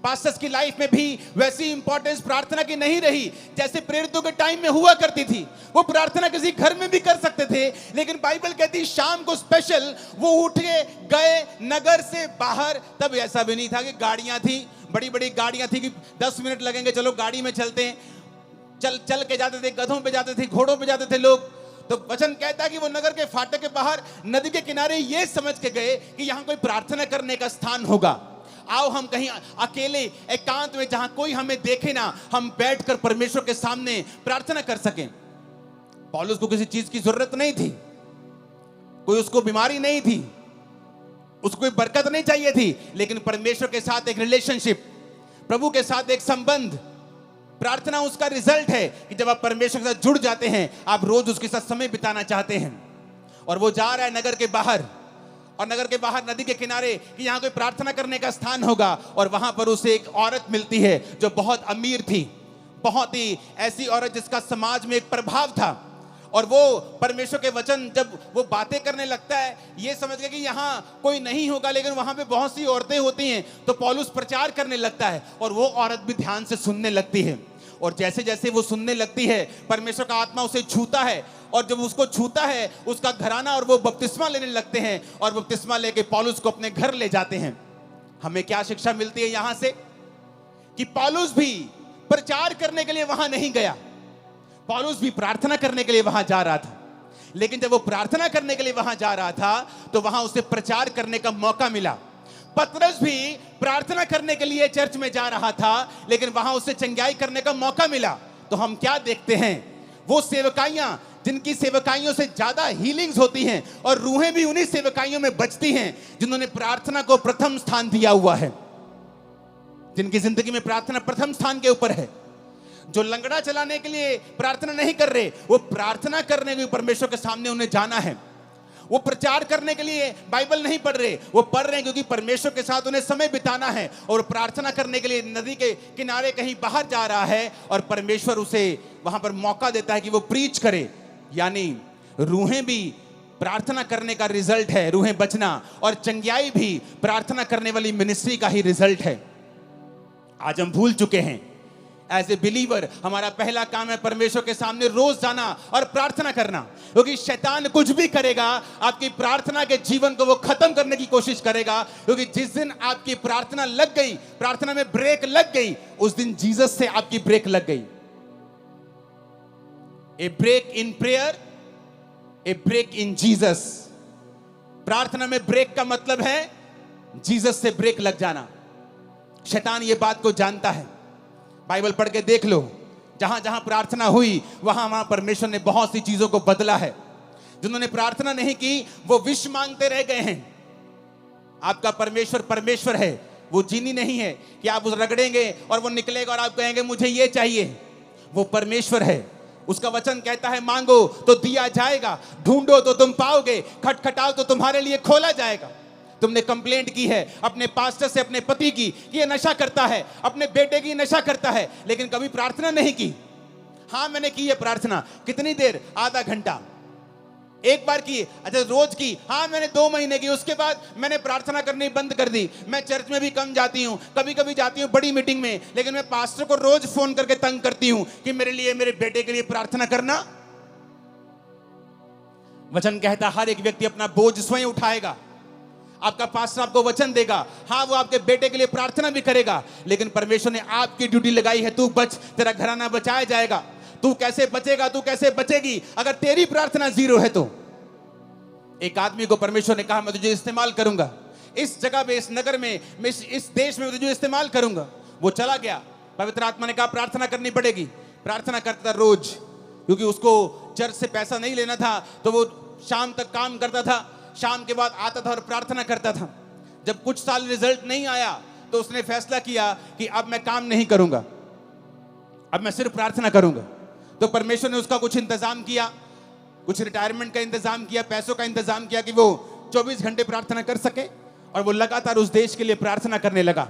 पास्टर्स की लाइफ में भी वैसी इंपॉर्टेंस प्रार्थना की नहीं रही जैसे प्रेरितों के टाइम में हुआ करती थी। वो प्रार्थना किसी घर में भी कर सकते थे, लेकिन बाइबल कहती शाम को स्पेशल वो उठ के गए नगर से बाहर। तब ऐसा भी नहीं था कि गाड़ियां थी, बड़ी बड़ी गाड़ियां थी कि 10 मिनट लगेंगे, चलो गाड़ी में चलते हैं। चल के जाते थे, गधों पे जाते थे, घोड़ों पे जाते थे लोग। तो वचन कहता है कि वो नगर के फाटक के बाहर नदी के किनारे ये समझ के गए कि यहां कोई प्रार्थना करने का स्थान होगा। आओ हम कहीं अकेले एकांत में, जहां कोई हमें देखे ना, हम बैठकर परमेश्वर के सामने प्रार्थना कर सकें। पौलुस को किसी चीज की जरूरत नहीं थी, कोई उसको बीमारी नहीं थी, उसको कोई बरकत नहीं चाहिए थी, लेकिन परमेश्वर के साथ एक रिलेशनशिप, प्रभु के साथ एक संबंध। प्रार्थना उसका रिजल्ट है कि जब आप परमेश्वर के साथ जुड़ जाते हैं, आप रोज उसके साथ समय बिताना चाहते हैं। और वो जा रहा है नगर के बाहर, और नगर के बाहर नदी के किनारे कि यहां कोई प्रार्थना करने का स्थान होगा। और वहां पर उसे एक औरत मिलती है जो बहुत अमीर थी, बहुत ही ऐसी औरत जिसका समाज में एक प्रभाव था। और वो परमेश्वर के वचन जब वो बातें करने लगता है, ये समझ गया कि यहाँ कोई नहीं होगा, लेकिन वहां पे बहुत सी औरतें होती हैं। तो पौलुस प्रचार करने लगता है, और वो औरत भी ध्यान से सुनने लगती है। और जैसे जैसे वो सुनने लगती है, परमेश्वर का आत्मा उसे छूता है, और जब उसको छूता है उसका घराना और वो बपतिस्मा लेने लगते हैं, और बपतिस्मा लेके पौलुस को अपने घर ले जाते हैं। हमें क्या शिक्षा मिलती है यहां से? कि पौलुस भी प्रचार करने के लिए वहां नहीं गया, पौलुस भी प्रार्थना करने के लिए वहां जा रहा था। लेकिन जब वो प्रार्थना करने के लिए वहां जा रहा था तो वहां उसे प्रचार करने का मौका मिला। पतरस भी प्रार्थना करने के लिए चर्च में जा रहा था, लेकिन वहां उसे चंगाई करने का मौका मिला। तो हम क्या देखते हैं? वो सेवकाइयां जिनकी सेवकाइयों से ज्यादा हीलिंग्स होती हैं, और रूहें भी उन्हीं सेवकाइयों में बचती हैं जिन्होंने प्रार्थना को प्रथम स्थान दिया हुआ है, जिनकी जिंदगी में प्रार्थना प्रथम स्थान के ऊपर है। जो लंगड़ा चलाने के लिए प्रार्थना नहीं कर रहे, वो प्रार्थना करने के परमेश्वर के सामने उन्हें जाना है। वो प्रचार करने के लिए बाइबल नहीं पढ़ रहे, वो पढ़ रहे हैं क्योंकि परमेश्वर के साथ उन्हें समय बिताना है। और प्रार्थना करने के लिए नदी के किनारे कहीं बाहर जा रहा है, और परमेश्वर उसे वहां पर मौका देता है कि वो प्रीच करे। यानी रूहें भी प्रार्थना करने का रिजल्ट है, रूहें बचना, और चंगाई भी प्रार्थना करने वाली मिनिस्ट्री का ही रिजल्ट है। आज हम भूल चुके हैं। एज ए बिलीवर हमारा पहला काम है परमेश्वर के सामने रोज जाना और प्रार्थना करना, क्योंकि शैतान कुछ भी करेगा, आपकी प्रार्थना के जीवन को वो खत्म करने की कोशिश करेगा। क्योंकि जिस दिन आपकी प्रार्थना लग गई, प्रार्थना में ब्रेक लग गई, उस दिन जीसस से आपकी ब्रेक लग गई। A break in prayer, a break in Jesus. प्रार्थना में ब्रेक का मतलब है जीसस से ब्रेक लग जाना। शैतान ये बात को जानता है। बाइबल पढ़ के देख लो, जहां जहां प्रार्थना हुई वहां वहां परमेश्वर ने बहुत सी चीजों को बदला है। जिन्होंने प्रार्थना नहीं की वो विष मांगते रह गए हैं। आपका परमेश्वर परमेश्वर है, वो जीनी नहीं है कि आप उस रगड़ेंगे और वो निकलेगा और आप कहेंगे मुझे ये चाहिए। वो परमेश्वर है, उसका वचन कहता है मांगो तो दिया जाएगा, ढूंढो तो तुम पाओगे, खटखटाओ तो तुम्हारे लिए खोला जाएगा। तुमने कंप्लेंट की है अपने पास्टर से, अपने पति की कि ये नशा करता है, अपने बेटे की नशा करता है, लेकिन कभी प्रार्थना नहीं की। हाँ मैंने की है प्रार्थना। कितनी देर? आधा घंटा। एक बार की? अच्छा रोज की? हाँ मैंने 2 महीने की। उसके बाद मैंने प्रार्थना करनी बंद कर दी। मैं चर्च में भी कम जाती हूँ, कभी कभी जाती हूँ बड़ी मीटिंग में, लेकिन मैं पास्टर को रोज फोन करके तंग करती हूँ कि मेरे लिए, मेरे बेटे के लिए प्रार्थना करना। वचन कहता हर एक व्यक्ति अपना बोझ स्वयं उठाएगा। आपका पास्टर आपको वचन देगा, हाँ वो आपके बेटे के लिए प्रार्थना भी करेगा, लेकिन परमेश्वर ने आपकी ड्यूटी लगाई है, तू बच, तेरा घराना बचाया जाएगा। तू कैसे बचेगा, तू कैसे बचेगी अगर तेरी प्रार्थना जीरो है तो? एक आदमी को परमेश्वर ने कहा मैं तुझे इस्तेमाल करूंगा, इस जगह पे, इस नगर में, इस देश में तुझे इस्तेमाल करूंगा। वो चला गया। पवित्र आत्मा ने कहा प्रार्थना करनी पड़ेगी। प्रार्थना करता था रोज, क्योंकि उसको चर्च से पैसा नहीं लेना था, तो वो शाम तक काम करता था, शाम के बाद आता था और प्रार्थना करता था। जब कुछ साल रिजल्ट नहीं आया तो उसने फैसला किया कि अब मैं काम नहीं करूंगा, अब मैं सिर्फ प्रार्थना करूंगा। तो परमेश्वर ने उसका कुछ इंतजाम किया, कुछ रिटायरमेंट का इंतजाम किया, पैसों का इंतजाम किया कि वो 24 घंटे प्रार्थना कर सके, और वो लगातार उस देश के लिए प्रार्थना करने लगा।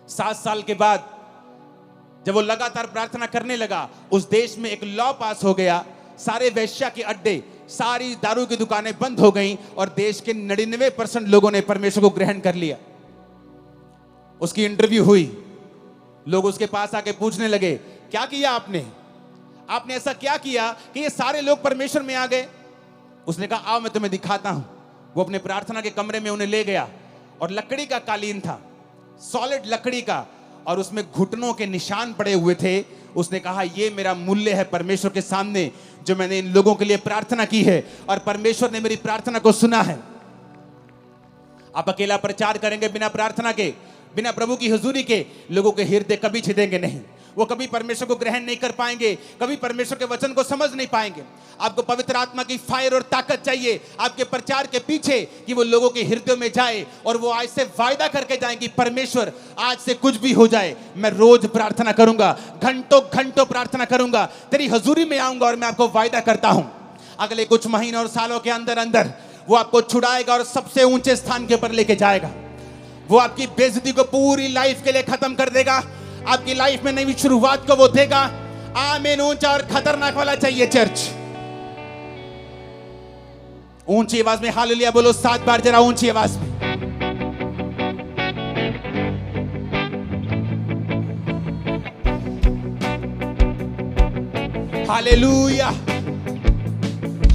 7 साल के बाद जब वो लगातार प्रार्थना करने लगा, उस देश में एक लॉ पास हो गया, सारे वेश्या के अड्डे, सारी दारू की दुकानें बंद हो गईं और देश के 99% लोगों ने परमेश्वर को ग्रहण कर लिया। उसकी इंटरव्यू हुई, लोग उसके पास आके पूछने लगे क्या किया आपने, आपने ऐसा क्या किया कि ये सारे लोग परमेश्वर में आ गए? उसने कहा आओ मैं तुम्हें दिखाता हूं। वो अपने प्रार्थना के कमरे में उन्हें ले गया, और लकड़ी का कालीन था, सॉलिड लकड़ी का, और उसमें घुटनों के निशान पड़े हुए थे। उसने कहा ये मेरा मूल्य है परमेश्वर के सामने, जो मैंने इन लोगों के लिए प्रार्थना की है, और परमेश्वर ने मेरी प्रार्थना को सुना है। आप अकेला प्रचार करेंगे बिना प्रार्थना के, बिना प्रभु की हुजूरी के, लोगों के हृदय कभी छिदेंगे नहीं, वो कभी परमेश्वर को ग्रहण नहीं कर पाएंगे, कभी परमेश्वर के वचन को समझ नहीं पाएंगे। आपको पवित्र आत्मा की फायर और ताकत चाहिए आपके प्रचार के पीछे, कि वो लोगों के हृदय में जाए और वो आज से वायदा करके जाए कि परमेश्वर आज से कुछ भी हो जाए, मैं रोज प्रार्थना करूंगा, घंटों घंटों प्रार्थना करूंगा, तेरी हजूरी में आऊंगा, और मैं आपको वायदा करता हूं अगले कुछ महीनों और सालों के अंदर अंदर वो आपको छुड़ाएगा और सबसे ऊंचे स्थान के ऊपर लेके जाएगा। वो आपकी बेइज्जती को पूरी लाइफ के लिए खत्म कर देगा, आपकी लाइफ में नई शुरुआत को वो देगा। आमीन। ऊंचा और खतरनाक वाला चाहिए चर्च। ऊंची आवाज में हालेलुया बोलो 7 बार, जरा ऊंची आवाज में। Hallelujah,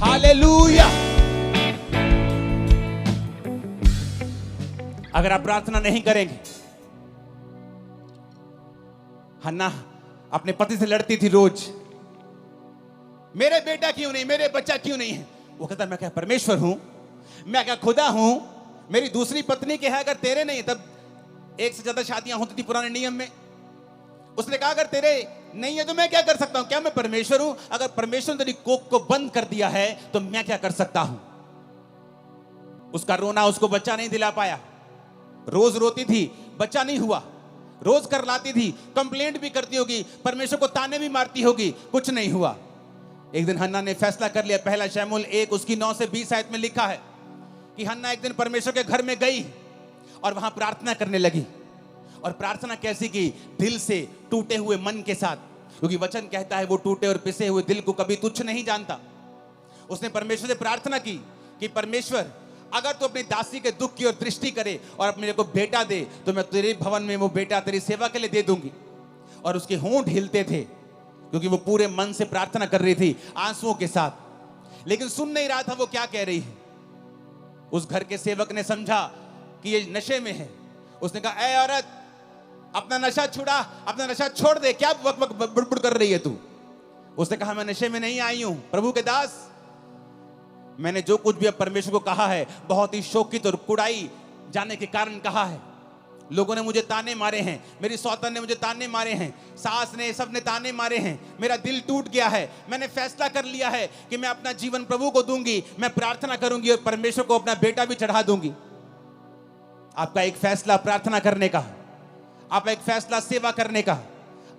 hallelujah. अगर आप प्रार्थना नहीं करेंगे, हन्ना अपने पति से लड़ती थी रोज, मेरे बेटा क्यों नहीं, मेरे बच्चा क्यों नहीं है। वो कहता मैं क्या परमेश्वर हूं, मैं क्या खुदा हूं, मेरी दूसरी पत्नी के है, अगर तेरे नहीं, तब 1 से ज्यादा शादियां होती थी पुराने नियम में। उसने कहा अगर तेरे नहीं है तो मैं क्या कर सकता हूं, क्या मैं परमेश्वर हूं? अगर परमेश्वर ने तेरी कोख को बंद कर दिया है तो मैं क्या कर सकता हूं। उसका रोना उसको बच्चा नहीं दिला पाया, रोज रोती थी, बच्चा नहीं हुआ, रोज कर लाती थी, कंप्लेंट भी करती होगी, परमेश्वर को ताने भी मारती होगी, कुछ नहीं हुआ। एक दिन हन्ना ने फैसला कर लिया, पहला शमूएल 1 उसकी 9 से 20 आयत में लिखा है कि हन्ना एक दिन परमेश्वर के घर में गई और वहां प्रार्थना करने लगी। और प्रार्थना कैसी की? दिल से, टूटे हुए मन के साथ, क्योंकि वचन कहता है वो टूटे और पिसे हुए दिल को कभी तुच्छ नहीं जानता। उसने परमेश्वर से प्रार्थना की कि परमेश्वर अगर तू अपनी दासी के दुख की ओर दृष्टि करे और अपने को बेटा दे तो मैं तेरे भवन में वो बेटा तेरी सेवा के लिए दे दूंगी। और उसके होंठ हिलते थे क्योंकि वो पूरे मन से प्रार्थना कर रही थी, आंसुओं के साथ, लेकिन सुन नहीं रहा था वो क्या कह रही है। उस घर के सेवक ने समझा कि ये नशे में है। उसने कहा ए औरत, अपना नशा छुड़ा, अपना नशा छोड़ दे, क्या वक वक बुड़बुड़ कर रही है तू। उसने कहा मैं नशे में नहीं आई हूं प्रभु के दास, मैंने जो कुछ भी अब परमेश्वर को कहा है बहुत ही शोकित और कुड़ाई जाने के कारण कहा है। लोगों ने मुझे ताने मारे हैं, मेरी सौतन ने मुझे ताने मारे हैं, सास ने, सब ने ताने मारे हैं, मेरा दिल टूट गया है। मैंने फैसला कर लिया है कि मैं अपना जीवन प्रभु को दूंगी, मैं प्रार्थना करूंगी और परमेश्वर को अपना बेटा भी चढ़ा दूंगी। आपका एक फैसला प्रार्थना करने का, आपका एक फैसला सेवा करने का,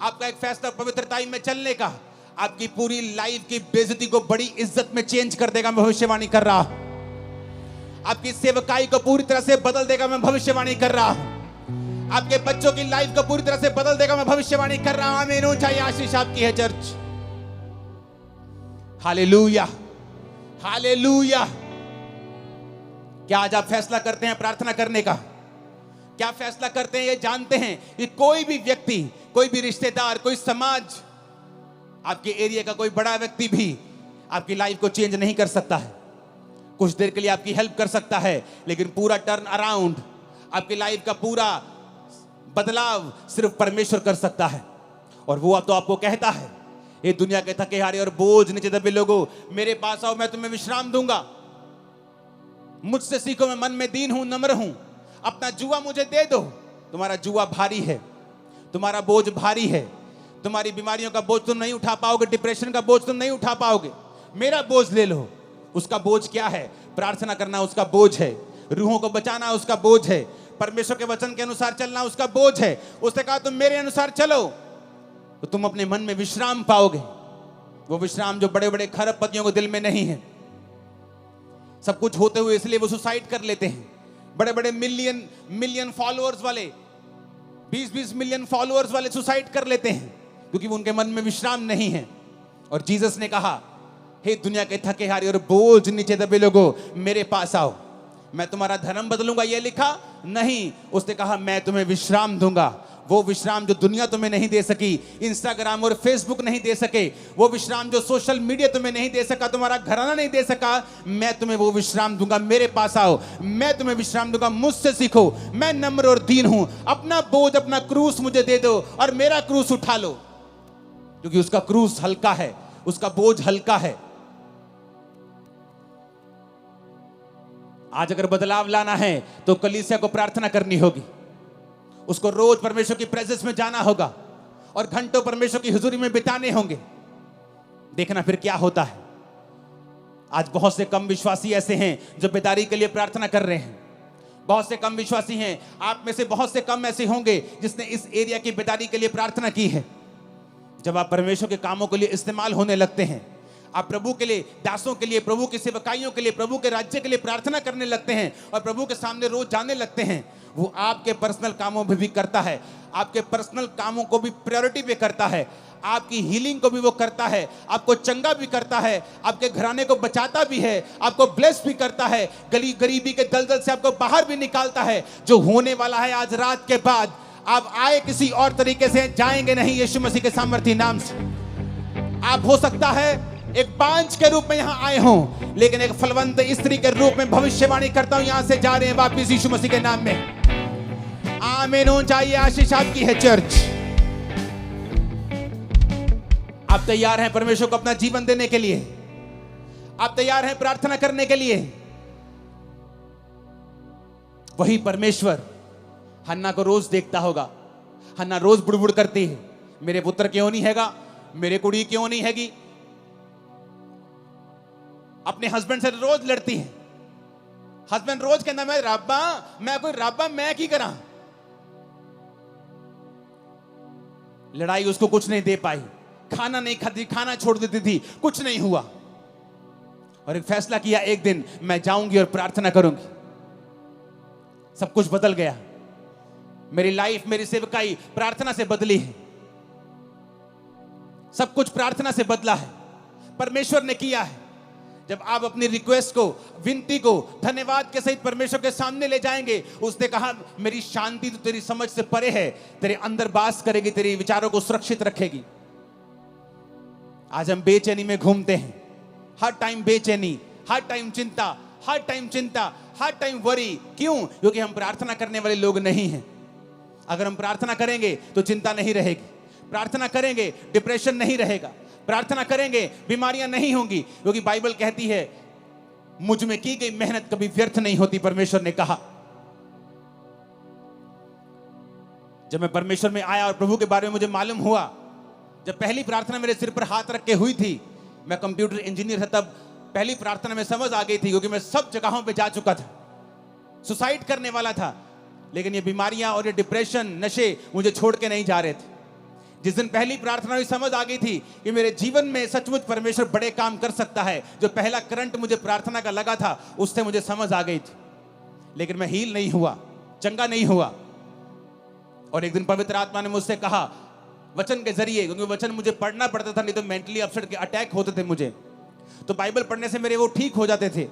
आपका एक फैसला पवित्रताई में चलने का, आपकी पूरी लाइफ की बेइज्जती को बड़ी इज्जत में चेंज कर देगा। मैं भविष्यवाणी कर रहा हूं। आपकी सेवकाई को पूरी तरह से बदल देगा। मैं भविष्यवाणी कर रहा हूं। आपके बच्चों की लाइफ को पूरी तरह से बदल देगा। मैं भविष्यवाणी कर रहा हूं। आमीन। ऊंचाई आशीष आपकी है चर्च। Hallelujah, hallelujah. क्या आज आप फैसला करते हैं प्रार्थना करने का? क्या फैसला करते हैं ये जानते हैं कि कोई भी व्यक्ति, कोई भी रिश्तेदार, कोई समाज, आपके एरिया का कोई बड़ा व्यक्ति भी आपकी लाइफ को चेंज नहीं कर सकता है। कुछ देर के लिए आपकी हेल्प कर सकता है, लेकिन पूरा टर्न अराउंड, आपकी लाइफ का पूरा बदलाव सिर्फ परमेश्वर कर सकता है। और वो अब तो आपको कहता है, ये दुनिया के थके हारे और बोझ नीचे दबे लोगों, मेरे पास आओ, मैं तुम्हें विश्राम दूंगा। मुझसे सीखो, मैं मन में दीन हूं, नम्र हूं। अपना जुआ मुझे दे दो। तुम्हारा जुआ भारी है, तुम्हारा बोझ भारी है, तुम्हारी बीमारियों का बोझ तुम नहीं उठा पाओगे, डिप्रेशन का बोझ तुम नहीं उठा पाओगे। मेरा बोझ ले लो। उसका बोझ क्या है? प्रार्थना करना उसका बोझ है, रूहों को बचाना उसका बोझ है, परमेश्वर के वचन के अनुसार चलना उसका बोझ है। उसने कहा तुम मेरे अनुसार चलो तो तुम अपने मन में विश्राम पाओगे। वो विश्राम जो बड़े बड़े खरबपतियों को दिल में नहीं है। सब कुछ होते हुए इसलिए वो सुसाइड कर लेते हैं। बड़े बड़े मिलियन फॉलोअर्स वाले, 20-20 मिलियन फॉलोअर्स वाले सुसाइड कर लेते हैं क्योंकि उनके मन में विश्राम नहीं है। और जीसस ने कहा, हे दुनिया के थके हारे और बोझ नीचे दबे लोगों, मेरे पास आओ, मैं तुम्हारा धर्म बदलूंगा। ये लिखा नहीं, उसने कहा मैं तुम्हें विश्राम दूंगा। वो विश्राम जो दुनिया तुम्हें नहीं दे सकी, इंस्टाग्राम और फेसबुक नहीं दे सके, वो विश्राम जो सोशल मीडिया तुम्हें नहीं दे सका, तुम्हारा घराना नहीं दे सका, मैं तुम्हें वो विश्राम दूंगा। मेरे पास आओ, मैं तुम्हें विश्राम दूंगा। मुझसे सीखो, मैं नम्र और दीन हूं। अपना बोझ, अपना क्रूस मुझे दे दो और मेरा क्रूस उठा लो, क्योंकि उसका क्रूस हल्का है, उसका बोझ हल्का है। आज अगर बदलाव लाना है तो कलीसिया को प्रार्थना करनी होगी, उसको रोज परमेश्वर की प्रेजेंस में जाना होगा और घंटों परमेश्वर की हुजूरी में बिताने होंगे। देखना फिर क्या होता है। आज बहुत से कम विश्वासी ऐसे हैं जो बेदारी के लिए प्रार्थना कर रहे हैं। बहुत से कम विश्वासी हैं, आप में से बहुत से कम ऐसे होंगे जिसने इस एरिया की बेदारी के लिए प्रार्थना की है। जब आप परमेश्वर के कामों के लिए इस्तेमाल होने लगते हैं, आप प्रभु के लिए, दासों के लिए, प्रभु की सेवकाइयों के लिए, प्रभु के राज्य के लिए प्रार्थना करने लगते हैं और प्रभु के सामने रोज जाने लगते हैं, वो आपके पर्सनल कामों में भी करता है, आपके पर्सनल कामों को भी प्रायोरिटी पे करता है, आपकी हीलिंग को भी वो करता है, आपको चंगा भी करता है, आपके घराने को बचाता भी है, आपको ब्लेस भी करता है, गरीबी के दलदल से आपको बाहर भी निकालता है। जो होने वाला है आज रात के बाद, आप आए किसी और तरीके से, जाएंगे नहीं यीशु मसीह के सामर्थी नाम से। आप हो सकता है एक बांझ के रूप में यहां आए हों, लेकिन एक फलवंत स्त्री के रूप में भविष्यवाणी करता हूं, यहां से जा रहे हैं वापिस यीशु मसीह के नाम में। आमीन। चाहिए आशीष आपकी है चर्च। आप तैयार हैं परमेश्वर को अपना जीवन देने के लिए? आप तैयार हैं प्रार्थना करने के लिए? वही परमेश्वर हन्ना को रोज देखता होगा। हन्ना रोज बुड़बुड़ करती है, मेरे पुत्र क्यों नहीं हैगा, मेरे कुड़ी क्यों नहीं हैगी। अपने हस्बैंड से रोज लड़ती है। हस्बैंड रोज कहना, मैं रब्बा, मैं कोई रब्बा, मैं की करा। लड़ाई उसको कुछ नहीं दे पाई, खाना नहीं खाती, खाना छोड़ देती थी, कुछ नहीं हुआ। और एक फैसला किया, एक दिन मैं जाऊंगी और प्रार्थना करूंगी। सब कुछ बदल गया। मेरी लाइफ, मेरी सेवकाई प्रार्थना से बदली है। सब कुछ प्रार्थना से बदला है, परमेश्वर ने किया है। जब आप अपनी रिक्वेस्ट को, विनती को धन्यवाद के सहित परमेश्वर के सामने ले जाएंगे, उसने कहा मेरी शांति तो तेरी समझ से परे है, तेरे अंदर वास करेगी, तेरे विचारों को सुरक्षित रखेगी। आज हम बेचैनी में घूमते हैं, हर टाइम बेचैनी, हर टाइम चिंता, हर टाइम चिंता, हर टाइम वरी। क्यों? क्योंकि हम प्रार्थना करने वाले लोग नहीं हैं। अगर हम प्रार्थना करेंगे तो चिंता नहीं रहेगी, प्रार्थना करेंगे डिप्रेशन नहीं रहेगा, प्रार्थना करेंगे बीमारियां नहीं होंगी, क्योंकि बाइबल कहती है मुझ में की गई मेहनत कभी व्यर्थ नहीं होती। परमेश्वर ने कहा। जब मैं परमेश्वर में आया और प्रभु के बारे में मुझे मालूम हुआ, जब पहली प्रार्थना मेरे सिर पर हाथ रख के हुई थी, मैं कंप्यूटर इंजीनियर था, तब पहली प्रार्थना में समझ आ गई थी, क्योंकि मैं सब जगहों पे जा चुका था, सुसाइड करने वाला था, लेकिन ये बीमारियां और ये डिप्रेशन, नशे मुझे छोड़ के नहीं जा रहे थे। जिस दिन पहली प्रार्थना हुई, समझ आ गई थी कि मेरे जीवन में सचमुच परमेश्वर बड़े काम कर सकता है। जो पहला करंट मुझे प्रार्थना का लगा था, उससे मुझे समझ आ गई थी, लेकिन मैं हील नहीं हुआ, चंगा नहीं हुआ। और एक दिन पवित्र आत्मा ने मुझसे कहा वचन के जरिए, क्योंकि वचन मुझे पढ़ना पड़ता था, नहीं तो मेंटली अपसेट के अटैक होते थे मुझे, तो बाइबल पढ़ने से मेरे वो ठीक हो जाते थे।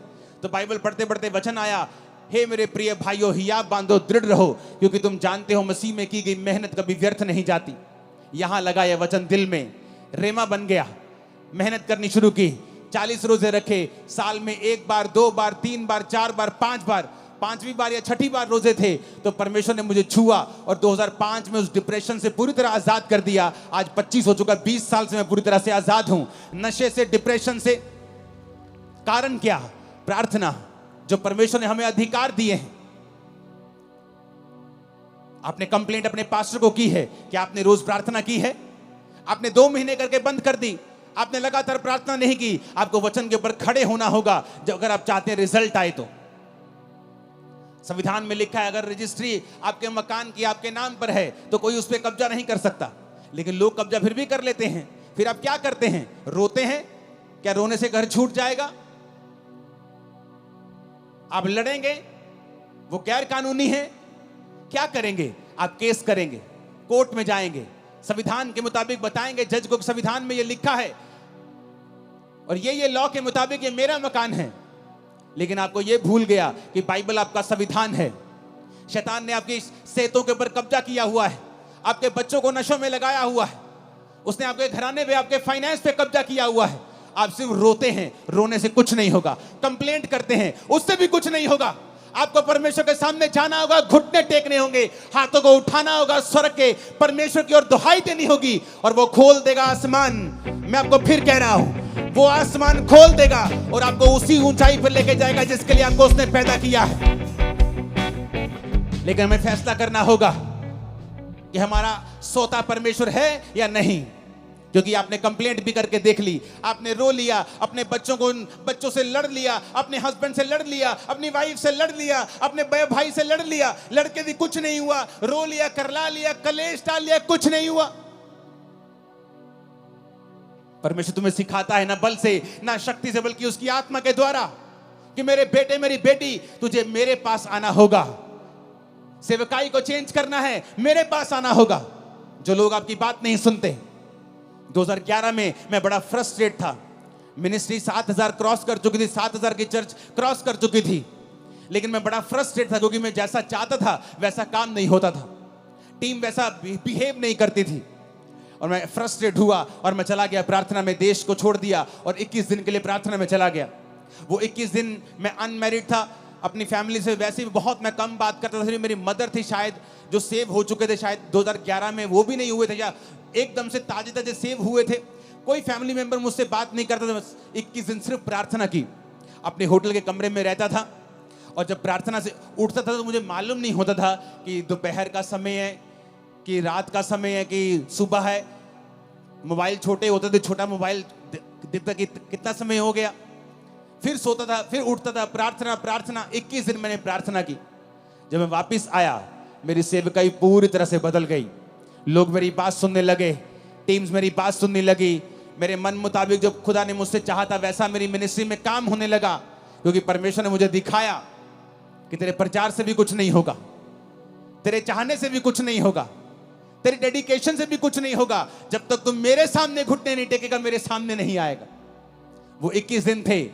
तो बाइबल पढ़ते पढ़ते वचन आया, हे मेरे प्रिय भाइयों, हियाव बांधो, दृढ़ रहो, क्योंकि तुम जानते हो मसीह में की गई मेहनत कभी व्यर्थ नहीं जाती। यहां लगा यह वचन दिल में, रेमा बन गया, मेहनत करनी शुरू की, 40 रोजे रखे, साल में 1 बार, 2 बार, 3 बार, 4 बार, 5 बार, 5वीं बार या 6ठी बार रोजे थे तो परमेश्वर ने मुझे छुआ और 2005 में उस डिप्रेशन से पूरी तरह आजाद कर दिया। आज 25 हो चुका, 20 साल से मैं पूरी तरह से आजाद हूं, नशे से, डिप्रेशन से। कारण क्या? प्रार्थना, जो परमेश्वर ने हमें अधिकार दिए हैं। आपने कंप्लेंट अपने पास्टर को की है कि आपने रोज प्रार्थना की है? आपने 2 महीने करके बंद कर दी, आपने लगातार प्रार्थना नहीं की। आपको वचन के ऊपर खड़े होना होगा जब अगर आप चाहते हैं रिजल्ट आए तो। संविधान में लिखा है, अगर रजिस्ट्री आपके मकान की आपके नाम पर है तो कोई उस पर कब्जा नहीं कर सकता, लेकिन लोग कब्जा फिर भी कर लेते हैं। फिर आप क्या करते हैं? रोते हैं। क्या रोने से घर छूट जाएगा? आप लड़ेंगे, वो गैर कानूनी है। क्या करेंगे? आप केस करेंगे, कोर्ट में जाएंगे, संविधान के मुताबिक बताएंगे जज को संविधान में ये लिखा है और ये लॉ के मुताबिक ये मेरा मकान है। लेकिन आपको ये भूल गया कि बाइबल आपका संविधान है। शैतान ने आपकी सेहतों के ऊपर कब्जा किया हुआ है, आपके बच्चों को नशों में लगाया हुआ है, उसने आपके घराने पे, आपके फाइनेंस पे कब्जा किया हुआ है। आप सिर्फ रोते हैं, रोने से कुछ नहीं होगा। कंप्लेंट करते हैं, उससे भी कुछ नहीं होगा। आपको परमेश्वर के सामने जाना होगा, घुटने टेकने होंगे, हाथों को उठाना होगा, स्वर के परमेश्वर की ओर दुहाई देनी होगी और वो खोल देगा आसमान। मैं आपको फिर कह रहा हूं, वो आसमान खोल देगा और आपको उसी ऊंचाई पर लेके जाएगा जिसके लिए आपको उसने पैदा किया है। लेकिन हमें फैसला करना होगा कि हमारा सोता परमेश्वर है या नहीं। क्योंकि आपने कंप्लेंट भी करके देख ली, आपने रो लिया, अपने बच्चों से लड़ लिया, अपने हस्बैंड से लड़ लिया, अपनी वाइफ से लड़ लिया, अपने भाई से लड़ लिया, लड़के भी कुछ नहीं हुआ, रो लिया, करला लिया, कलेश डाल लिया, कुछ नहीं हुआ। परमेश्वर तुम्हें सिखाता है ना बल से ना शक्ति से, बल्कि उसकी आत्मा के द्वारा कि मेरे बेटे, मेरी बेटी, तुझे मेरे पास आना होगा। सेवकाई को चेंज करना है, मेरे पास आना होगा। जो लोग आपकी बात नहीं सुनते। 2011 में मैं बड़ा फ्रस्ट्रेट था। मिनिस्ट्री 7000 क्रॉस कर चुकी थी, 7000 की चर्च क्रॉस कर चुकी थी, लेकिन मैं बड़ा फ्रस्ट्रेट था क्योंकि मैं जैसा चाहता था वैसा काम नहीं होता था, टीम वैसा बिहेव नहीं करती थी। और मैं फ्रस्ट्रेट हुआ और मैं चला गया प्रार्थना में, देश को छोड़ दिया और 21 दिन के लिए प्रार्थना में चला गया। वो 21 दिन मैं अनमैरिड था, अपनी फैमिली से वैसे भी बहुत मैं कम बात करता था। मेरी मदर थी शायद, जो सेव हो चुके थे शायद 2011 में, वो भी नहीं हुए थे या एकदम से ताजे ताजे सेव हुए थे। कोई फैमिली मेंबर मुझसे बात नहीं करता था। बस 21 दिन सिर्फ प्रार्थना की। अपने होटल के कमरे में रहता था और जब प्रार्थना से उठता था तो मुझे मालूम नहीं होता था कि दोपहर का समय है कि रात का समय है कि सुबह है। मोबाइल छोटे होते थे, छोटा मोबाइल दिखता कि कितना समय हो गया। फिर सोता था, फिर उठता था, प्रार्थना प्रार्थना। 21 दिन मैंने प्रार्थना की। जब मैं वापस आया, मेरी सेवकाई पूरी तरह से बदल गई। लोग मेरी बात सुनने लगे, टीम्स मेरी बात सुनने लगी। मेरे मन मुताबिक जो खुदा ने मुझसे चाहा था वैसा मेरी मिनिस्ट्री में काम होने लगा, क्योंकि परमेश्वर ने मुझे दिखाया कि तेरे प्रचार से भी कुछ नहीं होगा, तेरे चाहने से भी कुछ नहीं होगा, तेरे डेडिकेशन से भी कुछ नहीं होगा, जब तक तुम मेरे सामने घुटने नहीं टेकेगा, मेरे सामने नहीं आएगा। वो 21 दिन थे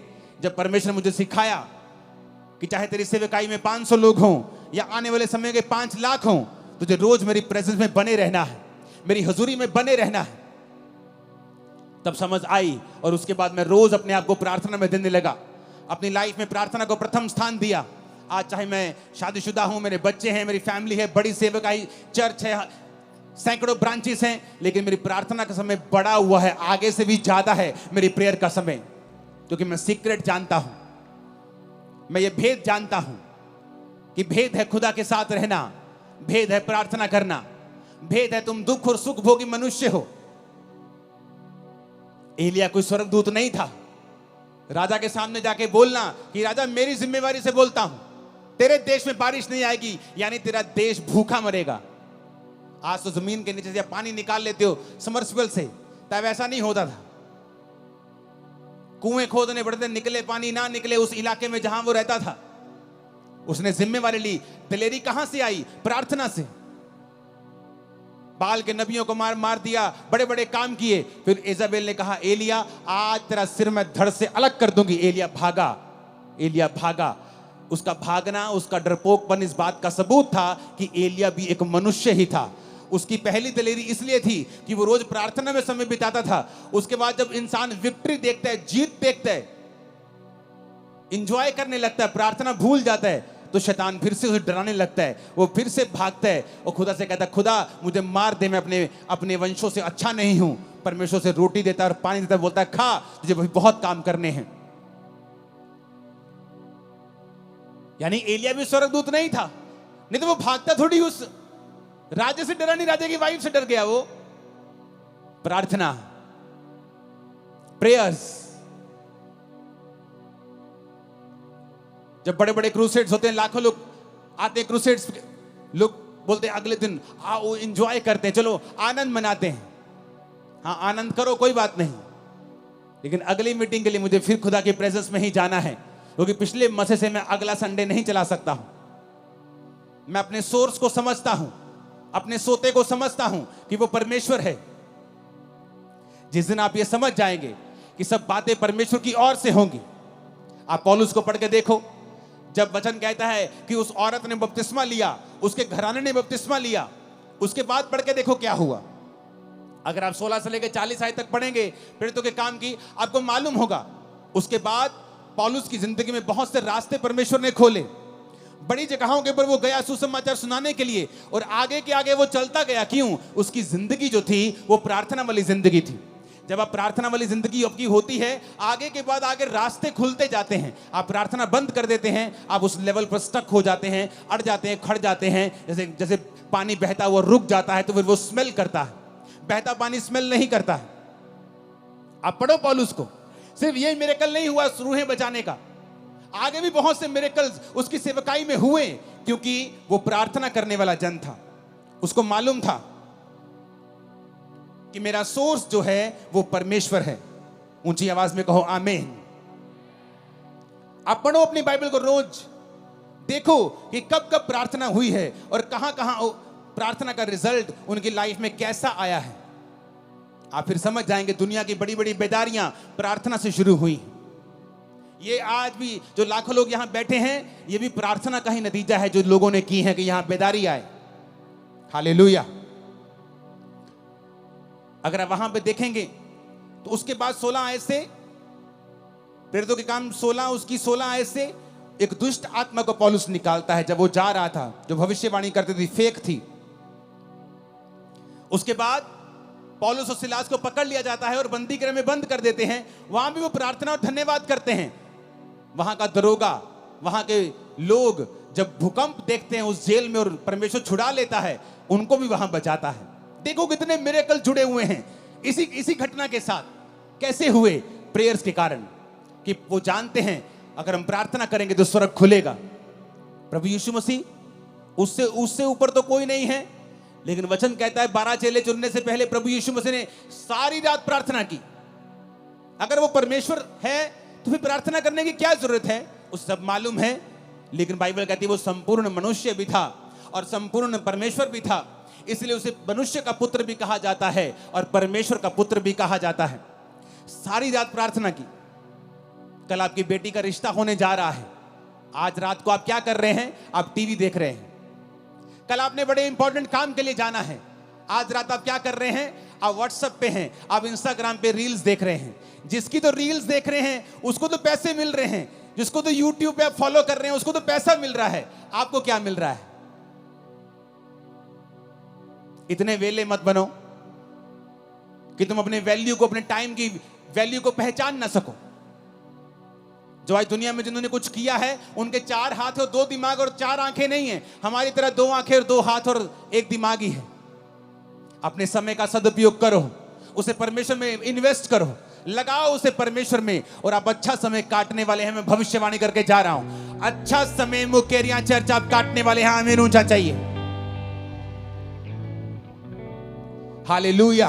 जब परमेश्वर ने मुझे सिखाया कि चाहे तेरी सेवकाई में 500 लोग हों या आने वाले समय के 5 लाख हों, तुझे रोज मेरी प्रेजेंस में बने रहना है, मेरी हजूरी में बने रहना है। तब समझ आई और उसके बाद मैं रोज अपने आप को प्रार्थना में देने लगा। अपनी लाइफ में प्रार्थना को प्रथम स्थान दिया। आज चाहे मैं शादीशुदा हूं, मेरे बच्चे हैं, मेरी फैमिली है, बड़ी सेवकाई चर्च है, सैकड़ों ब्रांचेस हैं, लेकिन मेरी प्रार्थना का समय बड़ा हुआ है, आगे से भी ज्यादा है मेरी प्रेयर का समय। क्योंकि मैं सीक्रेट जानता हूं, मैं ये भेद जानता हूं कि भेद है खुदा के साथ रहना, भेद है प्रार्थना करना। भेद है, तुम दुख और सुख भोगी मनुष्य हो। एलिया कोई स्वर्गदूत नहीं था। राजा के सामने जाके बोलना कि राजा मेरी जिम्मेवारी से बोलता हूं, तेरे देश में बारिश नहीं आएगी, यानी तेरा देश भूखा मरेगा। आज तो जमीन के नीचे से पानी निकाल लेते हो समरसेबल से, तब ऐसा नहीं होता था। कुएं खोदने पड़ते, निकले पानी ना निकले उस इलाके में जहां वो रहता था। उसने जिम्मेवारी ली। दिलेरी कहां से आई? प्रार्थना से। बाल के नबियों को मार दिया, बड़े बड़े काम किए। फिर इजाबेल ने कहा एलिया आज तेरा सिर मैं धड़ से अलग कर दूंगी। एलिया भागा, एलिया भागा। उसका भागना, उसका डरपोकपन इस बात का सबूत था कि एलिया भी एक मनुष्य ही था। उसकी पहली दिलेरी इसलिए थी कि वो रोज प्रार्थना में समय बिताता था। उसके बाद जब इंसान विक्ट्री देखता है, जीत देखता है, इंजॉय करने लगता है, प्रार्थना भूल जाता है, तो शैतान फिर से उसे डराने लगता है। वो फिर से भागता है और खुदा से कहता है खुदा मुझे मार दे, मैं अपने वंशों से अच्छा नहीं हूं। परमेश्वर से रोटी देता है और पानी देता है, बोलता है खा, तुझे बहुत काम करने हैं। यानी एलिया भी स्वर्गदूत नहीं था, नहीं तो वो भागता थोड़ी उस राजे से डरा नहीं, राजे की वाइफ से डर गया। वो प्रार्थना, प्रेयर्स। जब बड़े बड़े क्रूसेड्स होते हैं, लाखों लोग आते हैं क्रूसेड्स, लोग बोलते हैं अगले दिन आओ एंजॉय करते हैं, चलो आनंद मनाते हैं। हाँ आनंद करो, कोई बात नहीं, लेकिन अगली मीटिंग के लिए मुझे फिर खुदा की प्रेजेंस में ही जाना है, क्योंकि पिछले मसे से मैं अगला संडे नहीं चला सकता हूं। मैं अपने सोर्स को समझता हूं, अपने सोते को समझता हूं कि वो परमेश्वर है। जिस दिन आप ये समझ जाएंगे कि सब बातें परमेश्वर की ओर से होंगी। आप पौलुस को पढ़ के देखो, जब वचन कहता है कि उस औरत ने बपतिस्मा लिया, उसके घराने ने बपतिस्मा लिया, उसके बाद पढ़ के देखो क्या हुआ। अगर आप 16 से लेकर 40 आयत तक पढ़ेंगे प्रेरितों के काम की, आपको मालूम होगा। उसके बाद पौलुस की जिंदगी में बहुत से रास्ते परमेश्वर ने खोले, बड़ी जगहों के ऊपर वो गया सुसमाचार सुनाने के लिए, और आगे के आगे वो चलता गया। क्यों? उसकी जिंदगी जो थी वो प्रार्थना वाली जिंदगी थी। जब आप प्रार्थना वाली जिंदगी आपकी होती है, आगे के बाद आगे रास्ते खुलते जाते हैं। आप प्रार्थना बंद कर देते हैं, आप उस लेवल पर स्टक हो जाते हैं, अड़ जाते हैं, खड़ जाते हैं। जैसे जैसे पानी बहता हुआ रुक जाता है तो फिर वो स्मेल करता है, बहता पानी स्मेल नहीं करता है। आप पढ़ो पौलुस को, सिर्फ ये मिरेकल नहीं हुआ रूहें बचाने का, आगे भी बहुत से मिरेकल्स उसकी सेवकाई में हुए, क्योंकि वो प्रार्थना करने वाला जन था। उसको मालूम था कि मेरा सोर्स जो है वो परमेश्वर है। ऊंची आवाज में कहो आमीन। आप पढ़ो अपनी बाइबल को, रोज देखो कि कब कब प्रार्थना हुई है और कहां कहां प्रार्थना का रिजल्ट उनकी लाइफ में कैसा आया है। आप फिर समझ जाएंगे दुनिया की बड़ी बड़ी बेदारियां प्रार्थना से शुरू हुई। ये आज भी जो लाखों लोग यहां बैठे हैं, ये भी प्रार्थना का ही नतीजा है जो लोगों ने की है कि यहां बेदारी आए। हालेलुया। अगर आप वहां पे देखेंगे तो उसके बाद 16 आयत से, प्रेरितों के काम 16 उसकी 16 आयत से एक दुष्ट आत्मा को पौलुस निकालता है। जब वो जा रहा था, जो भविष्यवाणी करती थी फेक थी। उसके बाद पौलुस और सिलास को पकड़ लिया जाता है और बंदी गृह में बंद कर देते हैं। वहां भी वो प्रार्थना और धन्यवाद करते हैं। वहां का दरोगा, वहां के लोग जब भूकंप देखते हैं उस जेल में और परमेश्वर छुड़ा लेता है, उनको भी वहां बचाता है। देखो कितने मिरेकल जुड़े हुए हैं इसी घटना के साथ। कैसे हुए? प्रेयर्स के कारण, कि वो जानते हैं अगर हम प्रार्थना करेंगे तो स्वर्ग खुलेगा। प्रभु यीशु मसीह उससे ऊपर तो कोई नहीं है, लेकिन वचन कहता है 12 चेले चुनने से पहले प्रभु यीशु मसीह ने सारी रात प्रार्थना की। अगर वो परमेश्वर है तो फिर प्रार्थना करने की क्या जरूरत है? उसे सब मालूम है। लेकिन बाइबल कहती है वो संपूर्ण मनुष्य भी था और संपूर्ण परमेश्वर भी था, इसलिए उसे मनुष्य का पुत्र भी कहा जाता है और परमेश्वर का पुत्र भी कहा जाता है। सारी रात प्रार्थना की। कल आपकी बेटी का रिश्ता होने जा रहा है। आज रात को आप क्या कर रहे हैं? आप टीवी देख रहे हैं। कल आपने बड़े इंपॉर्टेंट काम के लिए जाना है। आज रात आप क्या कर रहे हैं? आप व्हाट्सएप पे हैं, आप इंस्टाग्राम पे रील्स देख रहे हैं। जिसकी तो रील्स देख रहे हैं उसको तो पैसे मिल रहे हैं, जिसको तो यूट्यूब पे आप फॉलो कर रहे हैं उसको तो पैसा मिल रहा है। आपको क्या मिल रहा है? इतने वेले मत बनो कि तुम अपने वैल्यू को, अपने टाइम की वैल्यू को पहचान ना सको। जो आज दुनिया में जिन्होंने कुछ किया है, उनके 4 हाथ और 2 दिमाग और 4 आंखें नहीं है। हमारी तरह 2 आंखें और 2 हाथ और 1 दिमाग ही है। अपने समय का सदुपयोग करो, उसे परमेश्वर में इन्वेस्ट करो, लगाओ उसे परमेश्वर में, और आप अच्छा समय काटने वाले हैं। मैं भविष्यवाणी करके जा रहा हूं, अच्छा समय मुकेरिया चर्च आप काटने वाले हैं। आमीन ऊंचा चाहिए। हालेलुया।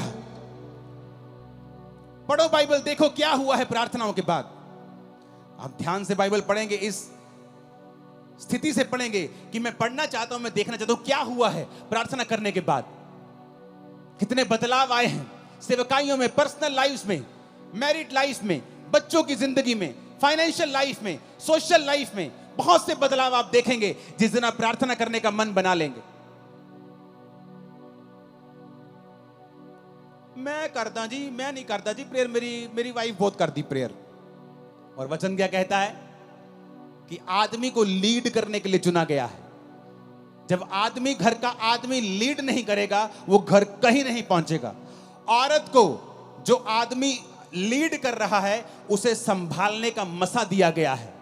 पढ़ो बाइबल, देखो क्या हुआ है प्रार्थनाओं के बाद। आप ध्यान से बाइबल पढ़ेंगे, इस स्थिति से पढ़ेंगे कि मैं पढ़ना चाहता हूं, मैं देखना चाहता हूं क्या हुआ है प्रार्थना करने के बाद। कितने बदलाव आए हैं सेवकाइयों में, पर्सनल लाइफ में, मैरिड लाइफ में, बच्चों की जिंदगी में, फाइनेंशियल लाइफ में, सोशल लाइफ में। बहुत से बदलाव आप देखेंगे जिस दिन आप प्रार्थना करने का मन बना लेंगे। मैं करता जी, मैं नहीं करता जी प्रेयर, मेरी वाइफ बहुत करती प्रेयर। और वचन क्या कहता है कि आदमी को लीड करने के लिए चुना गया है। जब आदमी, घर का आदमी लीड नहीं करेगा, वो घर कहीं नहीं पहुंचेगा। औरत को जो आदमी लीड कर रहा है उसे संभालने का मसा दिया गया है।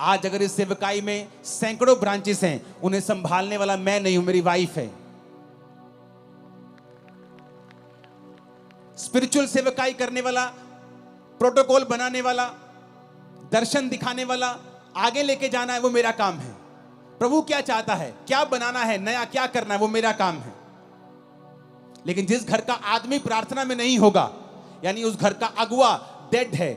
आज अगर इस सेवकाई में सैकड़ों ब्रांचेस हैं, उन्हें संभालने वाला मैं नहीं हूं, मेरी वाइफ है। स्पिरिचुअल सेवकाई करने वाला, प्रोटोकॉल बनाने वाला, दर्शन दिखाने वाला, आगे लेके जाना है, वो मेरा काम है। प्रभु क्या चाहता है, क्या बनाना है, नया क्या करना है, वो मेरा काम है। लेकिन जिस घर का आदमी प्रार्थना में नहीं होगा, यानी उस घर का अगुआ डेड है,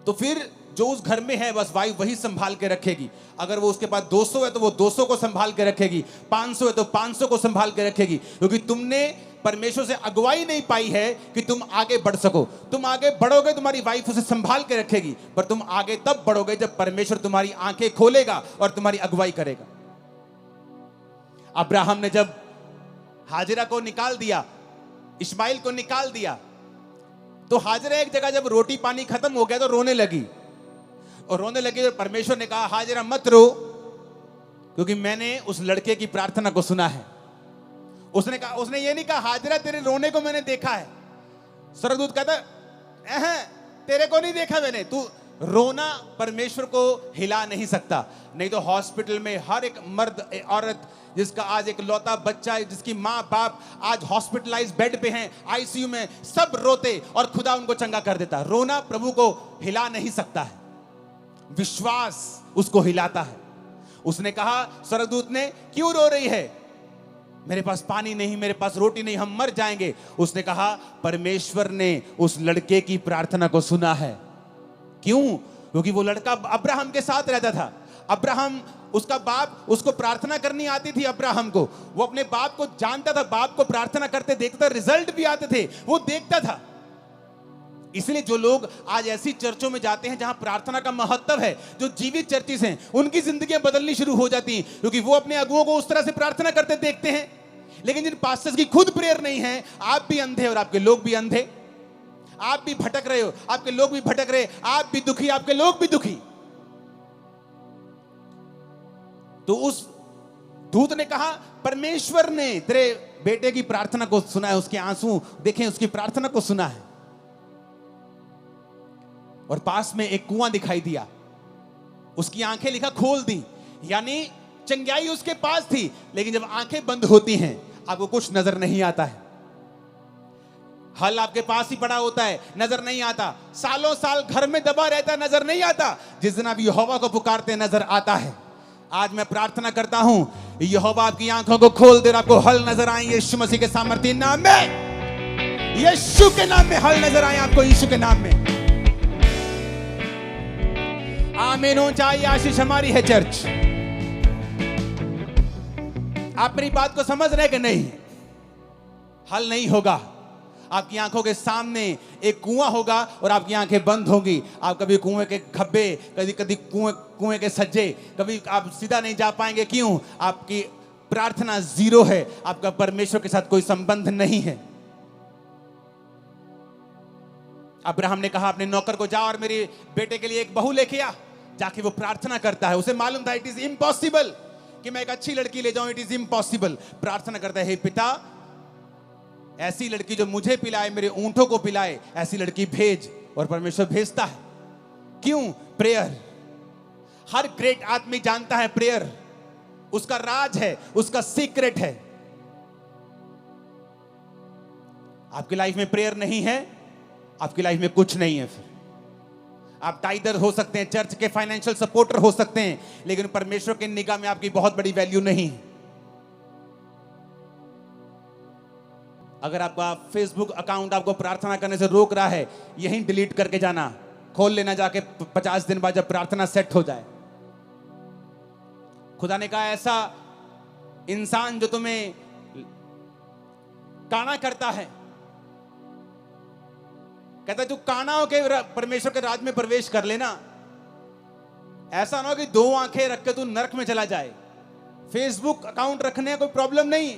तो फिर जो उस घर में है बस वाइफ वही संभाल के रखेगी। अगर वो उसके पास 200 है तो वो 200 को संभाल के रखेगी, 500 है तो 500 को संभाल के रखेगी, क्योंकि तुमने परमेश्वर से अगुवाई नहीं पाई है कि तुम आगे बढ़ सको। तुम आगे बढ़ोगे, तुम्हारी वाइफ उसे संभाल के रखेगी, पर तुम आगे तब बढ़ोगे जब परमेश्वर तुम्हारी आंखें खोलेगा और तुम्हारी अगुवाई करेगा। अब्राहम ने जब हाजिरा को निकाल दिया, इस्माइल को निकाल दिया, तो हाजिरा एक जगह जब रोटी पानी खत्म हो गया तो रोने लगी, और रोने लगी तो परमेश्वर ने कहा हाजिरा मत रो, क्योंकि मैंने उस लड़के की प्रार्थना को सुना है। उसने कहा, उसने ये नहीं कहा हाजिरा तेरे रोने को मैंने देखा है। स्वर्गदूत कहता तेरे को नहीं देखा मैंने, तू रोना परमेश्वर को हिला नहीं सकता। नहीं तो हॉस्पिटल में हर एक मर्द औरत जिसका आज एक लौता बच्चा है, जिसकी माँ बाप आज हॉस्पिटलाइज बेड पे हैं, आईसीयू में, सब रोते और खुदा उनको चंगा कर देता। रोना प्रभु को हिला नहीं सकता है, विश्वास उसको हिलाता है। उसने कहा, स्वर्गदूत ने, क्यों रो रही है? मेरे पास पानी नहीं, मेरे पास रोटी नहीं, हम मर जाएंगे। उसने कहा परमेश्वर ने उस लड़के की प्रार्थना को सुना है। क्यों? क्योंकि वो लड़का अब्राहम के साथ रहता था। अब्राहम, उसका बाप, उसको प्रार्थना करनी आती थी अब्राहम को। वो अपने बाप को जानता था, बाप को प्रार्थना करते देखता, रिजल्ट भी आते थे, वो देखता था। इसलिए जो लोग आज ऐसी चर्चों में जाते हैं जहां प्रार्थना का महत्व है, जो जीवित चर्चिस हैं, उनकी जिंदगियां बदलनी शुरू हो जाती हैं, क्योंकि वो अपने अगुओं को उस तरह से प्रार्थना करते देखते हैं। लेकिन जिन पास्टर्स की खुद प्रेयर नहीं है, आप भी अंधे और आपके लोग भी अंधे, आप भी भटक रहे हो, आपके लोग भी भटक रहे, आप भी दुखी, आपके लोग भी दुखी। तो उस दूत ने कहा परमेश्वर ने तेरे बेटे की प्रार्थना को सुना है, उसके आंसू देखें, उसकी प्रार्थना को सुना है। और पास में एक कुआं दिखाई दिया, उसकी आंखें लिखा खोल दी, यानी चंगाई उसके पास थी। लेकिन जब आंखें बंद होती हैं, आपको कुछ नजर नहीं आता है। हल आपके पास ही पड़ा होता है, नजर नहीं आता। सालों साल घर में दबा रहता, नजर नहीं आता। जिस दिन आप यहोवा को पुकारते नजर आता है। आज मैं प्रार्थना करता हूं, यहोवा आपकी आंखों को खोल दे और आपको हल नजर आए यीशु मसीह के सामर्थ्य नाम में। यीशु के नाम में हल नजर आए आपको, यीशु के नाम में। आमीन हो चाहिए, आशीष हमारी है चर्च। आप मेरी बात को समझ रहे कि नहीं? हल नहीं होगा। आपकी आंखों के सामने एक कुआं होगा और आपकी आंखें बंद होंगी। आप कभी कुएं के खब्बे, कभी कुएं के सज्जे, कभी आप सीधा नहीं जा पाएंगे। क्यों? आपकी प्रार्थना जीरो है, आपका परमेश्वर के साथ कोई संबंध नहीं है। अब्राहम ने कहा अपने नौकर को, जा और मेरे बेटे के लिए एक बहू लेके आ। जाके वो प्रार्थना करता है। उसे मालूम था इट इज इम्पॉसिबल कि मैं एक अच्छी लड़की ले जाऊं, इट इज इम्पॉसिबल। प्रार्थना करता है, हे पिता, ऐसी लड़की जो मुझे पिलाए, मेरे ऊंटों को पिलाए, ऐसी लड़की भेज। और परमेश्वर भेजता है। क्यों? प्रेयर। हर ग्रेट आदमी जानता है प्रेयर। उसका राज है, उसका सीक्रेट है। आपकी लाइफ में प्रेयर नहीं है, आपकी लाइफ में कुछ नहीं है। फिर आप टाइडर हो सकते हैं, चर्च के फाइनेंशियल सपोर्टर हो सकते हैं, लेकिन परमेश्वर की निगाह में आपकी बहुत बड़ी वैल्यू नहीं है। अगर आपका फेसबुक अकाउंट आपको प्रार्थना करने से रोक रहा है, यहीं डिलीट करके जाना, खोल लेना जाके 50 दिन बाद जब प्रार्थना सेट हो जाए। खुदा ने कहा ऐसा इंसान जो तुम्हें काना करता है, कहता है तू काना होके परमेश्वर के राज में प्रवेश कर लेना। ऐसा ना हो कि 2 आंखें रख के तू नरक में चला जाए। फेसबुक अकाउंट रखने का कोई प्रॉब्लम नहीं,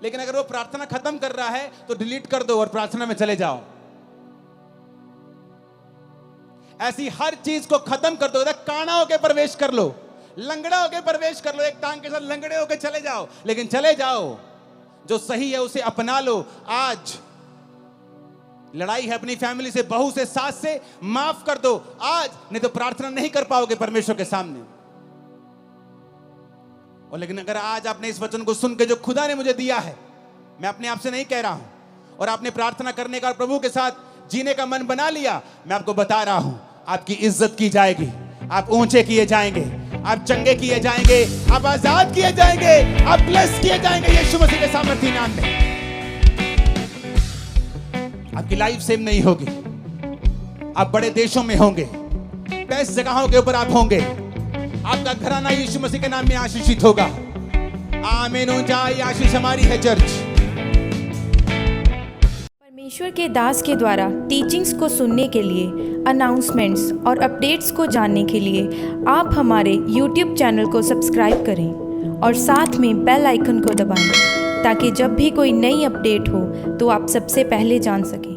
लेकिन अगर वो प्रार्थना खत्म कर रहा है तो डिलीट कर दो और प्रार्थना में चले जाओ। ऐसी हर चीज को खत्म कर दो। काना होके प्रवेश कर लो, लंगड़ा होके प्रवेश कर लो, एक टांग के साथ लंगड़े होके चले जाओ, लेकिन चले जाओ। जो सही है उसे अपना लो। आज लड़ाई है अपनी फैमिली से, बहू से, सास से, माफ कर दो आज, नहीं तो प्रार्थना नहीं कर पाओगे परमेश्वर के सामने। और लेकिन अगर आज आपने इस वचन को सुन के जो खुदा ने मुझे दिया है, मैं अपने आप से नहीं कह रहा हूं, और आपने प्रार्थना करने का और प्रभु के साथ जीने का मन बना लिया, मैं आपको बता रहा हूं, आपकी इज्जत की जाएगी, आप ऊंचे किए जाएंगे, आप चंगे किए जाएंगे, आप आजाद किए जाएंगे, आप ब्लेस किए जाएंगे यीशु मसीह के सामर्थी नाम में। आपकी लाइफ सेम नहीं होगी, आप बड़े देशों में होंगे, बेस्ट जगहों के ऊपर आप होंगे, आपका घराना यीशु मसीह के नाम में आशीषित होगा। आमीन। ऊंचाई आशीष हमारी है चर्च। परमेश्वर के दास के द्वारा टीचिंग्स को सुनने के लिए, अनाउंसमेंट्स और अपडेट्स को जानने के लिए आप हमारे YouTube चैनल को सब्सक्राइब करें और साथ में बेल आइकन को दबाएं, ताकि जब भी कोई नई अपडेट हो तो आप सबसे पहले जान सकें।